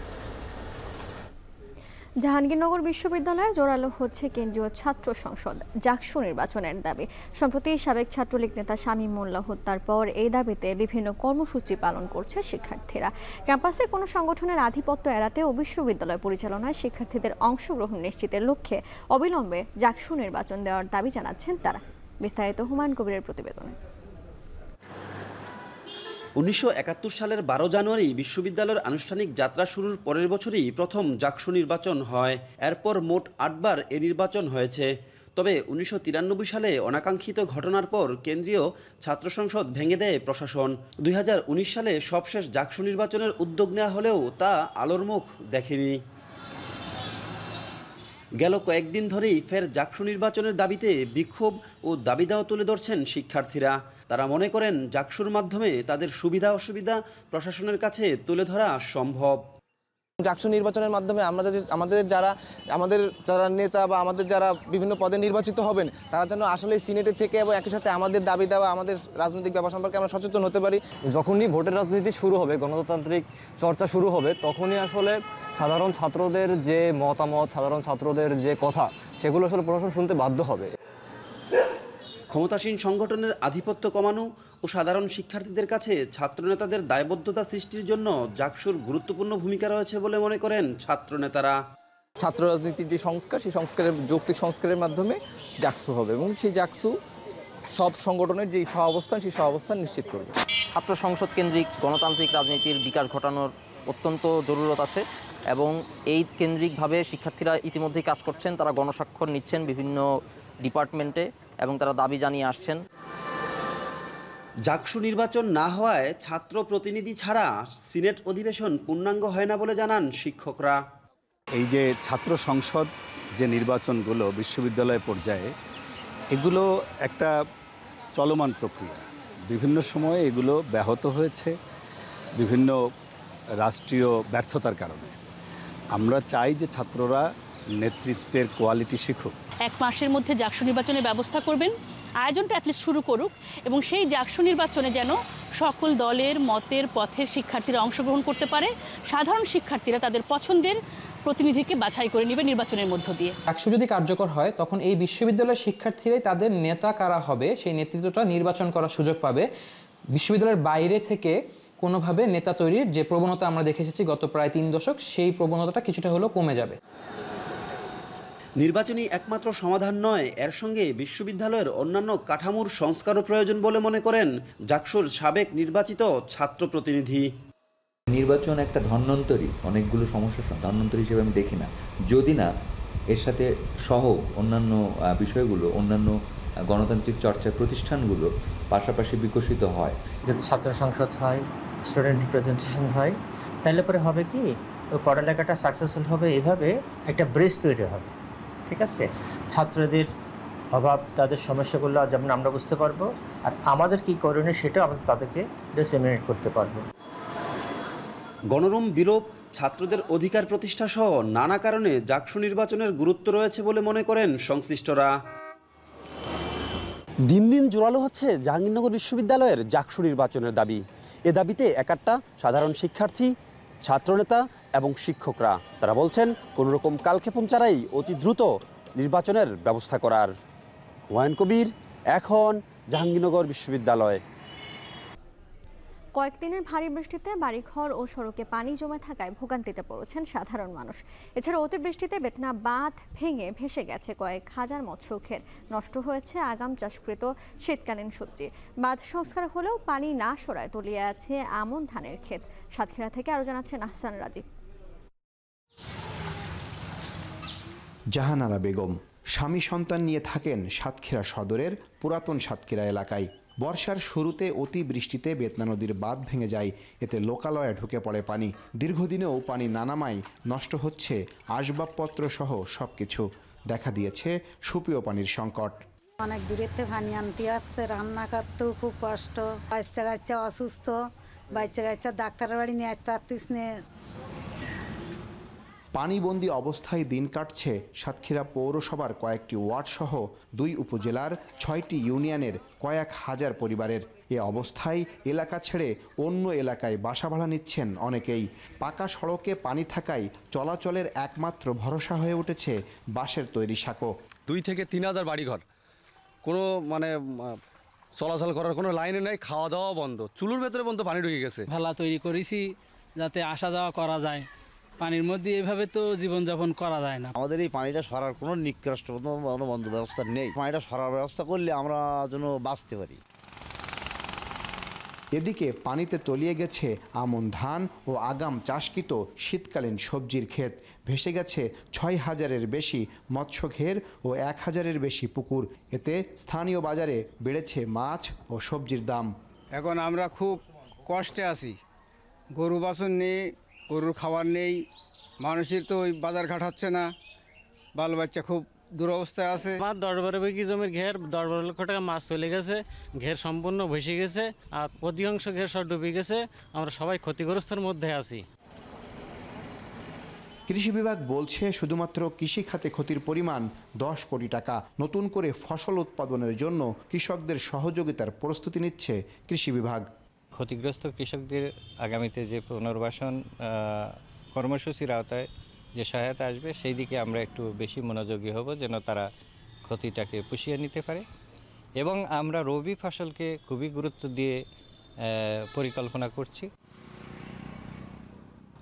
জাহাঙ্গীরনগর বিশ্ববিদ্যালয়ে জোরালো হচ্ছে কেন্দ্রীয় ছাত্র সংসদ জাকসু নির্বাচনের দাবি। সম্প্রতি সাবেক ছাত্রলীগ নেতা শামীম মোল্লা হত্যার পর এই দাবিতে বিভিন্ন কর্মসূচি পালন করছে শিক্ষার্থীরা। ক্যাম্পাসে কোনো সংগঠনের আধিপত্য এড়াতে ও বিশ্ববিদ্যালয় পরিচালনায় শিক্ষার্থীদের অংশগ্রহণ নিশ্চিতের লক্ষ্যে অবিলম্বে জাকসু নির্বাচন দেওয়ার দাবি জানাচ্ছেন তারা। বিস্তারিত হুমায়ুন কবিরের প্রতিবেদনে। 1971 সালের 12 জানুয়ারি বিশ্ববিদ্যালয়ের আনুষ্ঠানিক যাত্রা শুরুর পরের বছরই প্রথম জাকসু নির্বাচন হয়। এরপর মোট 8বার এ নির্বাচন হয়েছে। তবে 1993 সালে অনাকাঙ্ক্ষিত ঘটনার পর কেন্দ্রীয় ছাত্র সংসদ ভেঙে দেয় প্রশাসন। 2019 সালে সবশেষ জাকসু নির্বাচনের উদ্যোগ নেওয়া হলেও তা আলোর মুখ দেখেনি। গেল কয়েকদিন ধরেই ফের জাকসু নির্বাচনের দাবিতে বিক্ষোভ ও দাবি দাওয়া তুলে ধরছেন শিক্ষার্থীরা। তারা মনে করেন জাকসুর মাধ্যমে তাদের সুবিধা অসুবিধা প্রশাসনের কাছে তুলে ধরা সম্ভব। জাকসু নির্বাচনের মাধ্যমে আমাদের যারা নেতা বা আমাদের যারা বিভিন্ন পদে নির্বাচিত হবেন তারা যেন আসলে সিনেটে থেকে এবং একই সাথে আমাদের দাবি দেওয়া আমাদের রাজনৈতিক ব্যাপার সম্পর্কে আমরা সচেতন হতে পারি। যখনই ভোটের রাজনীতি শুরু হবে, গণতান্ত্রিক চর্চা শুরু হবে, তখনই আসলে সাধারণ ছাত্রদের যে মতামত, সাধারণ ছাত্রদের যে কথা, সেগুলো আসলে প্রশাসন শুনতে বাধ্য হবে। ক্ষমতাসীন সংগঠনের আধিপত্য কমানো ও সাধারণ শিক্ষার্থীদের কাছে ছাত্রনেতাদের দায়বদ্ধতা সৃষ্টির জন্য জাকসুর গুরুত্বপূর্ণ ভূমিকা রয়েছে বলে মনে করেন ছাত্রনেতারা। ছাত্র রাজনীতির যে সংস্কার, সেই সংস্কারের যৌক্তিক সংস্কারের মাধ্যমে জাকসু হবে এবং সেই জাকসু সব সংগঠনের যে সহাবস্থান, সেই সহাবস্থান নিশ্চিত করবে। ছাত্র সংসদ কেন্দ্রিক গণতান্ত্রিক রাজনীতির বিকাশ ঘটানোর অত্যন্ত জরুরত আছে এবং এই কেন্দ্রিকভাবে শিক্ষার্থীরা ইতিমধ্যেই কাজ করছেন। তারা গণস্বাক্ষর নিচ্ছেন বিভিন্ন ডিপার্টমেন্টে এবং তারা দাবি জানিয়ে আসছেন। জাকসু নির্বাচন না হওয়ায় ছাত্র প্রতিনিধি ছাড়া সিনেট অধিবেশন পূর্ণাঙ্গ হয় না বলে জানান শিক্ষকরা। এই যে ছাত্র সংসদ যে নির্বাচনগুলো বিশ্ববিদ্যালয় পর্যায়ে, এগুলো একটা চলমান প্রক্রিয়া। বিভিন্ন সময়ে এগুলো ব্যাহত হয়েছে বিভিন্ন রাষ্ট্রীয় ব্যর্থতার কারণে। আমরা চাই যে ছাত্ররা নেতৃত্বের কোয়ালিটি শিখুক। 1 মাসের মধ্যে জাকসু নির্বাচনের ব্যবস্থা করবেন, আয়োজনটা অ্যাটলিস্ট শুরু করুক এবং সেই জাকসু নির্বাচনে যেন সকল দলের মতের পথের শিক্ষার্থীরা অংশগ্রহণ করতে পারে। সাধারণ শিক্ষার্থীরা তাদের পছন্দের প্রতিনিধিকে বাছাই করে নেবে নির্বাচনের মধ্য দিয়ে। জাকসু যদি কার্যকর হয়, তখন এই বিশ্ববিদ্যালয়ের শিক্ষার্থীরাই তাদের নেতা কারা হবে সেই নেতৃত্বটা নির্বাচন করার সুযোগ পাবে। বিশ্ববিদ্যালয়ের বাইরে থেকে কোনোভাবে নেতা তৈরির যে প্রবণতা আমরা দেখে এসেছি গত প্রায় 3 দশক, সেই প্রবণতাটা কিছুটা হলেও কমে যাবে। নির্বাচনী একমাত্র সমাধান নয়, এর সঙ্গে বিশ্ববিদ্যালয়ের অন্যান্য কাঠামোর সংস্কারও প্রয়োজন বলে মনে করেন জাকসুর সাবেক নির্বাচিত ছাত্র প্রতিনিধি। নির্বাচন একটা ধন্বন্তরী, অনেকগুলো সমস্যা ধন্বন্তরী হিসেবে আমি দেখি না, যদি না এর সাথে সহ অন্যান্য বিষয়গুলো, অন্যান্য গণতান্ত্রিক চর্চার প্রতিষ্ঠানগুলো পাশাপাশি বিকশিত হয়। যদি ছাত্র সংসদ হয়, স্টুডেন্ট রিপ্রেজেন্টেশন হয়, তাহলে পরে হবে কি ওই পড়ালেখাটা সাকসেসফুল হবে, এভাবে একটা ব্রিজ তৈরি হবে। ঠিক আছে, ছাত্রদের অভাব, তাদের সমস্যাগুলো যেমন আমরা বুঝতে পারবো, আর আমাদের কী করণীয় সেটাও আমরা তাদেরকে ডিসেমিনেট করতে পারবো। গণরুম বিলোপ, ছাত্রদের অধিকার প্রতিষ্ঠা সহ নানা কারণে জাকসু নির্বাচনের গুরুত্ব রয়েছে বলে মনে করেন সংশ্লিষ্টরা। দিন দিন জোরালো হচ্ছে জাহাঙ্গীরনগর বিশ্ববিদ্যালয়ের জাকসু নির্বাচনের দাবি। এ দাবিতে একাট্টা সাধারণ শিক্ষার্থী, ছাত্রনেতা এবং শিক্ষকরা। তারা বলছেন কোনো রকম কালক্ষেপণ ছাড়াই অতি দ্রুত নির্বাচনের ব্যবস্থা করার। হুমায়ুন কবির, এখন, জাহাঙ্গীরনগর বিশ্ববিদ্যালয়। কয়েকদিনের ভারী বৃষ্টিতে বাড়িঘর ও সড়কে পানি জমে থাকায় ভোগান্তিতে পড়েছেন সাধারণ মানুষ। এছাড়া অতিবৃষ্টিতে বেতনা বাঁধ ভেঙে ভেসে গেছে কয়েক হাজার মৎস্যক্ষেত, নষ্ট হয়েছে আগাম চাষকৃত শীতকালীন সবজি। বাঁধ সংস্কার হলেও পানি না সরায় তলিয়ে আছে আমন ধানের ক্ষেত। সাতক্ষীরা থেকে আরও জানাচ্ছেন আহসান রাজীব। জাহানারা বেগম স্বামী সন্তান নিয়ে থাকেন সাতক্ষীরা সদরের পুরাতন সাতক্ষীরা এলাকায়। বর্ষার শুরুতে অতি বৃষ্টিতে বেতনা নদীর বাঁধ ভেঙে যায়, এতে লোকালয়ে ঢুকে পড়ে পানি। দীর্ঘদিনেও পানি না নামায় নষ্ট হচ্ছে আসবাবপত্র সহ সবকিছু। দেখা দিয়েছে সুপেয় পানির সংকট। অনেক দূরের থেকে পানি আনতে হচ্ছে, রান্না করতেও খুব কষ্ট। বাচ্চা কাচ্চা অসুস্থ, বাচ্চা কাচ্চা ডাক্তারের বাড়ি নিয়ে আসতে পারতিস না। পানিবন্দী অবস্থায় দিন কাটছে সাতক্ষীরা পৌরসভার কয়েকটি ওয়ার্ড সহ 2 উপজেলার 6টি ইউনিয়নের কয়েক হাজার পরিবারের। এ অবস্থায় এলাকা ছেড়ে অন্য এলাকায় বাসা ভাড়া নিচ্ছেন অনেকেই। পাকা সড়কে পানি থাকায় চলাচলের একমাত্র ভরসা হয়ে উঠেছে বাঁশের তৈরি সাঁকো। 2 থেকে 3 হাজার বাড়িঘর, কোনো চলাচল করার কোনো লাইনে নেই, খাওয়া দাওয়া বন্ধ, চুলোর ভেতরে পর্যন্ত পানি ঢুকে গেছে। ভেলা তৈরি করেছি যাতে আসা যাওয়া করা যায়, পানির মধ্যে এভাবে তো জীবনযাপন করা যায় না। আমাদের এই পানিটা সরার কোনো নিষ্কৃষ্ট বন্ধ ব্যবস্থা নেই। পানিটা সরার ব্যবস্থা করলে আমরা যেন বাঁচতে পারি। এদিকে পানিতে তলিয়ে গেছে আমন ধান ও আগাম চাষকৃত শীতকালীন সবজির ক্ষেত, ভেসে গেছে 6,000-এর বেশি মৎস্য ঘের ও 1,000-এর বেশি পুকুর। এতে স্থানীয় বাজারে বেড়েছে মাছ ও সবজির দাম। এখন আমরা খুব কষ্টে আছি, গরু বাছুর নেই, গরুর খাবার নেই, মানুষের তো ওই বাজার ঘাট হচ্ছে না, বাল বাচ্চা খুব দুরবস্থায় আছে। আমার 10-12 বিঘি জমির ঘের 10-12 লক্ষ টাকা মাছ চলে গেছে, ঘের সম্পূর্ণ ভেসে গেছে, আর অধিকাংশ ঘের সব ডুবে গেছে। আমরা সবাই ক্ষতিগ্রস্তের মধ্যে আছি। কৃষি বিভাগ বলছে শুধুমাত্র কৃষি খাতে ক্ষতির পরিমাণ 10 কোটি টাকা। নতুন করে ফসল উৎপাদনের জন্য কৃষকদের সহযোগিতার প্রস্তুতি নিচ্ছে কৃষি বিভাগ। ক্ষতিগ্রস্ত কৃষকদের আগামীতে যে পুনর্বাসন কর্মসূচির আওতায় যে সহায়তা আসবে সেই দিকে আমরা একটু বেশি মনোযোগী হব, যেন তারা ক্ষতিটাকে পুষিয়ে নিতে পারে। এবং আমরা রবি ফসলকে খুবই গুরুত্ব দিয়ে পরিকল্পনা করছি।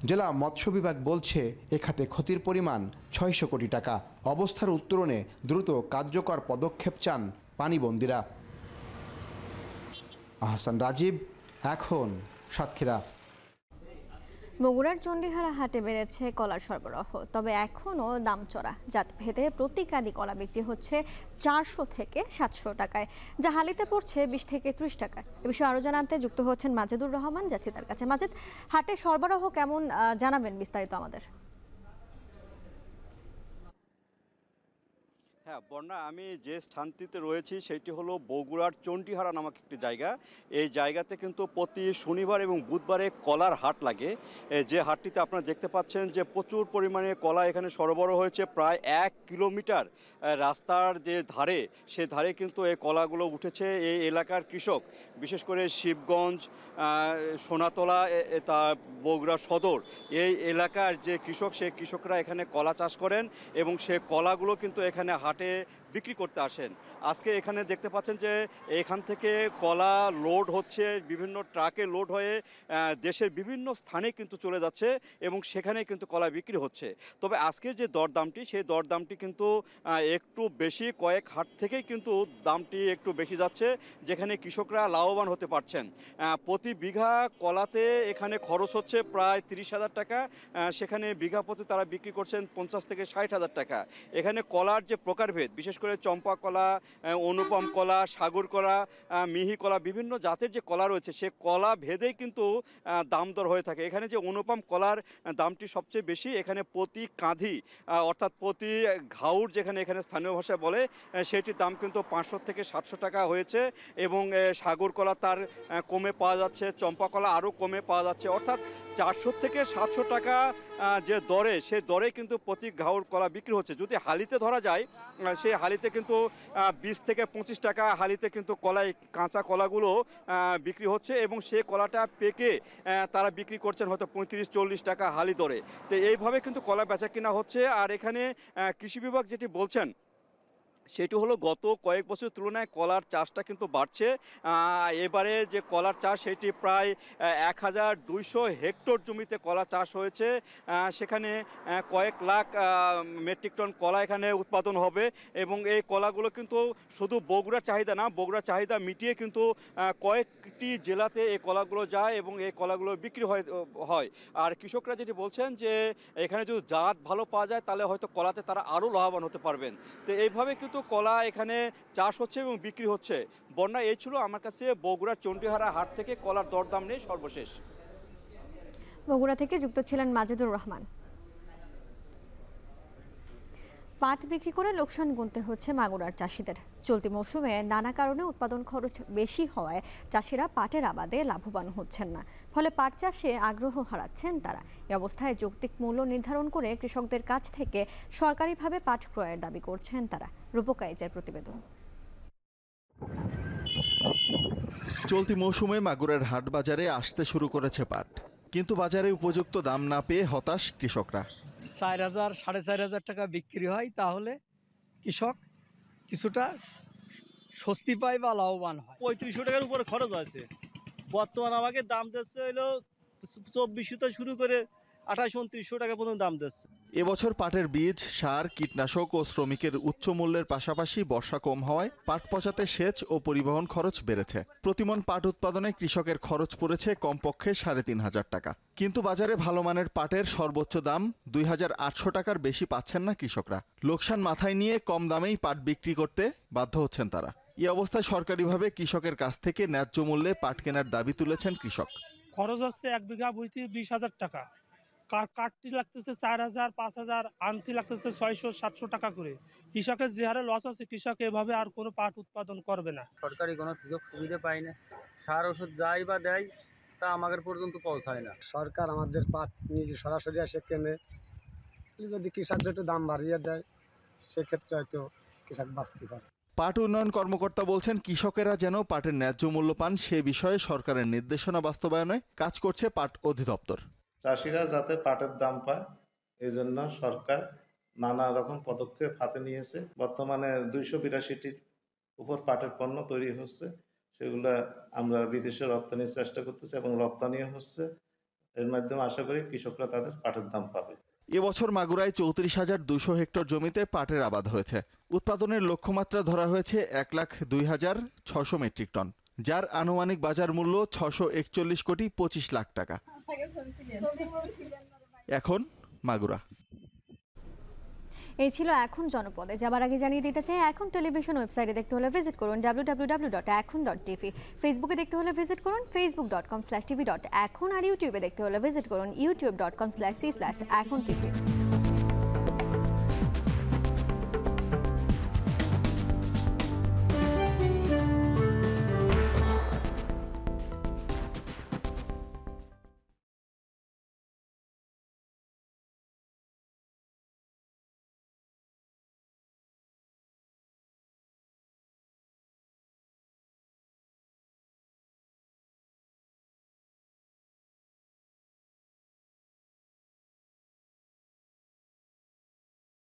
জেলা মৎস্য বিভাগ বলছে এ খাতে ক্ষতির পরিমাণ 600 কোটি টাকা। অবস্থার উত্তরণে দ্রুত কার্যকর পদক্ষেপ চান পানিবন্দীরা। আহসান রাজীব, এখন সাতক্ষীরা। বগুড়ার চণ্ডীহারা হাটে বেড়েছে কলার সরবরাহ, তবে এখনও দাম চড়া। জাত ভেদে প্রতি কাঁদি কলা বিক্রি হচ্ছে 400 থেকে 700 টাকায়, যা হালিতে পড়ছে 20 থেকে 30 টাকায়। এ বিষয়ে আরও জানাতে যুক্ত হচ্ছেন মাজেদুর রহমান, যাচ্ছি তার কাছে। মাজেদ, হাটে সরবরাহ কেমন জানাবেন বিস্তারিত আমাদের। হ্যাঁ বর্ণা, আমি যে স্থানটিতে রয়েছি সেটি হলো বগুড়ার চণ্ডীহারা নামক একটি জায়গা। এই জায়গাতে কিন্তু প্রতি শনিবার এবং বুধবারে কলার হাট লাগে। যে হাটটিতে আপনারা দেখতে পাচ্ছেন যে প্রচুর পরিমাণে কলা এখানে সরবরাহ হয়েছে। প্রায় 1 কিলোমিটার রাস্তার যে ধারে, সে ধারে কিন্তু এই কলাগুলো উঠেছে এই এলাকার কৃষক, বিশেষ করে শিবগঞ্জ, সোনাতলা, তা বগুড়া সদর, এই এলাকার যে কৃষক, সেই কৃষকরা এখানে কলা চাষ করেন এবং সে কলাগুলো কিন্তু এখানে হাটে বিক্রি করতে আসেন। আজকে এখানে দেখতে পাচ্ছেন যে এখান থেকে কলা লোড হচ্ছে, বিভিন্ন ট্রাকে লোড হয়ে দেশের বিভিন্ন স্থানে কিন্তু চলে যাচ্ছে এবং সেখানে কিন্তু কলা বিক্রি হচ্ছে। তবে আজকের যে দরদামটি, সেই দরদামটি কিন্তু একটু বেশি, কয়েক হাট থেকেই কিন্তু দামটি একটু বেশি যাচ্ছে, যেখানে কৃষকরা লাভবান হতে পারছেন। প্রতি বিঘা কলাতে এখানে খরচ হচ্ছে প্রায় 30,000 টাকা, সেখানে বিঘা প্রতি তারা বিক্রি করছেন 50 থেকে 60,000 টাকা। এখানে কলার যে প্রকারভেদ, বিশেষ করে চম্পা কলা, অনুপম কলা, সাগর কলা, মিহি কলা, বিভিন্ন জাতের যে কলা রয়েছে সে কলা ভেদেই কিন্তু দাম দর হয়ে থাকে। এখানে যে অনুপম কলার দামটি সবচেয়ে বেশি, এখানে প্রতি কাঁধি অর্থাৎ প্রতি ঘাউর, যেখানে এখানে স্থানীয় ভাষায় বলে, সেটির দাম কিন্তু 500 থেকে 700 টাকা হয়েছে এবং সাগর কলা তার কমে পাওয়া যাচ্ছে, চম্পা কলা আরও কমে পাওয়া যাচ্ছে। অর্থাৎ 400 থেকে 700 টাকা যে দরে, সেই দরে কিন্তু প্রতি ঘাউর কলা বিক্রি হচ্ছে। যদি হালিতে ধরা যায়, সেই হালিতে কিন্তু 20 থেকে 25 টাকা হালিতে কিন্তু কলাই, কাঁচা কলাগুলো বিক্রি হচ্ছে এবং সেই কলাটা পেকে তারা বিক্রি করছেন হয়তো 35-40 টাকা হালি দরে। তো এইভাবে কিন্তু কলা বেচা কিনা হচ্ছে। আর এখানে কৃষি বিভাগ যেটি বলছেন সেটি হলো গত কয়েক বছরের তুলনায় কলার চাষটা কিন্তু বাড়ছে। এবারে যে কলার চাষ, সেটি প্রায় 1200 হেক্টর জমিতে কলা চাষ হয়েছে। সেখানে কয়েক লাখ মেট্রিক টন কলা এখানে উৎপাদন হবে এবং এই কলাগুলো কিন্তু শুধু বগুড়ার চাহিদা না, বগুড়ার চাহিদা মিটিয়ে কিন্তু কয়েকটি জেলাতে এই কলাগুলো যায় এবং এই কলাগুলো বিক্রি হয়। আর কৃষকরা যেটি বলছেন যে এখানে যদি জাত ভালো পাওয়া যায় তাহলে হয়তো কলাতে তারা আরও লাভবান হতে পারবেন। তো এইভাবে কিন্তু কলা এখানে চাষ হচ্ছে এবং বিক্রি হচ্ছে। বন্যা, এই ছিল আমার কাছে বগুড়ার চণ্ডীহারা হাট থেকে কলার দরদাম নিয়ে সর্বশেষ। বগুড়া থেকে যুক্ত ছিলেন মাজেদুর রহমান। পাট বিক্রি করে লোকসান গুনতে হচ্ছে মাগুরার চাষিদের। চলতি মৌসুমে নানা কারণে উৎপাদন খরচ বেশি হওয়ায় চাষিরা পাটের আবাদে লাভবান হচ্ছেন না, ফলে পাট চাষে আগ্রহ হারাচ্ছেন তারা। এই অবস্থায় যৌক্তিক মূল্য নির্ধারণ করে কৃষকদের কাছ থেকে সরকারিভাবে পাট ক্রয়ের দাবি করছেন তারা। রূপকাইজের প্রতিবেদন। চলতি মৌসুমে মাগুরার হাট বাজারে আসতে শুরু করেছে পাট, কিন্তু বাজারে উপযুক্ত দাম না পেয়ে হতাশ কৃষকরা। 4,000 4,500 টাকা বিক্রি হয়, তাহলে কৃষক কিছুটা স্বস্তি পায় বা লাভবান হয়। 3500 টাকার উপরে খরচ আছে। বর্তমান আমাকে দাম দিচ্ছে হলো 2400 শুরু করে 2800-2900 টাকা পর্যন্ত দাম দিচ্ছে। এবছর পাটের বীজ, সার, কীটনাশক ও শ্রমিকের উচ্চ মূল্যের পাশাপাশি বর্ষা কম হওয়ায় পাট পচাতে সেচ ও পরিবহন খরচ বেড়েছে। প্রতিমন পাট উৎপাদনে কৃষকের খরচ পড়েছে কমপক্ষে ৩৫০০ টাকা। কিন্তু বাজারে ভালো মানের পাটের সর্বোচ্চ দাম ২৮০০ টাকার বেশি পাচ্ছেন না কৃষকরা। লোকসান মাথায় নিয়ে কম দামেই পাট বিক্রি করতে বাধ্য হচ্ছেন তারা। এই অবস্থায় সরকারিভাবে কৃষকের কাছ থেকে ন্যায্য মূল্যে পাট কেনার দাবি তুলেছেন কৃষক। খরচ হচ্ছে 1 বিঘা বইতে ২০,০০০ টাকা, কাটতি লাগতেছে ৪,০০০, ৫,০০০, আনতি লাগতেছে ৬০০-৭০০ টাকা করে। কৃষকের যে হারে লস আছে, কৃষক এভাবে আর কোনো পাট উৎপাদন করবে না। সরকারি কোনো সুযোগ সুবিধা পাই না, সার ওষুধ যাই বা দেয় তা আমাদের পর্যন্ত পৌঁছায় না। সরকার আমাদের পাট নিজে সরাসরি এসে কেনে, যদি কৃষকদের একটু দাম বাড়িয়ে দেয় সেক্ষেত্রে হয়তো কৃষক বাঁচতে পারে। পাট উন্নয়ন কর্মকর্তা বলছেন, কৃষকেরা যেন পাটের ন্যায্য মূল্য পান সে বিষয়ে সরকারের নির্দেশনা বাস্তবায়নে কাজ করছে পাট অধিদপ্তর। চাষিরা যাতে পাটের দাম পায় এই জন্য সরকার নানা রকম পদক্ষেপ হাতে নিয়েছে। বর্তমানে 282টির উপর পাটের পণ্য তৈরি হচ্ছে, সেগুলো আমরা বিদেশে রপ্তানির চেষ্টা করতেছি এবং রপ্তানিও হচ্ছে। এর মাধ্যমে আশা করি কৃষকরা তাদের পাটের দাম পাবে। এবছর মাগুরায় ৩৪,২০০ হেক্টর জমিতে পাটের আবাদ হয়েছে। উৎপাদনের লক্ষ্যমাত্রা ধরা হয়েছে ১,০২,৬০০ মেট্রিক টন, যার আনুমানিক বাজার মূল্য ৬৪১,২৫,০০,০০০ টাকা। এখন মাগুরা। এই ছিল এখন জনপদে। যাবার আগে জানিয়ে দিতে চাই, এখন টেলিভিশন ওয়েবসাইটে দেখতে হলে ভিজিট করুন www.ekhon.tv, ফেসবুকে দেখতে হলে ভিজিট করুন facebook.com/tv.ekhon, আর ইউটিউবে দেখতে হলে ভিজিট করুন youtube.com/c/ekhon tv।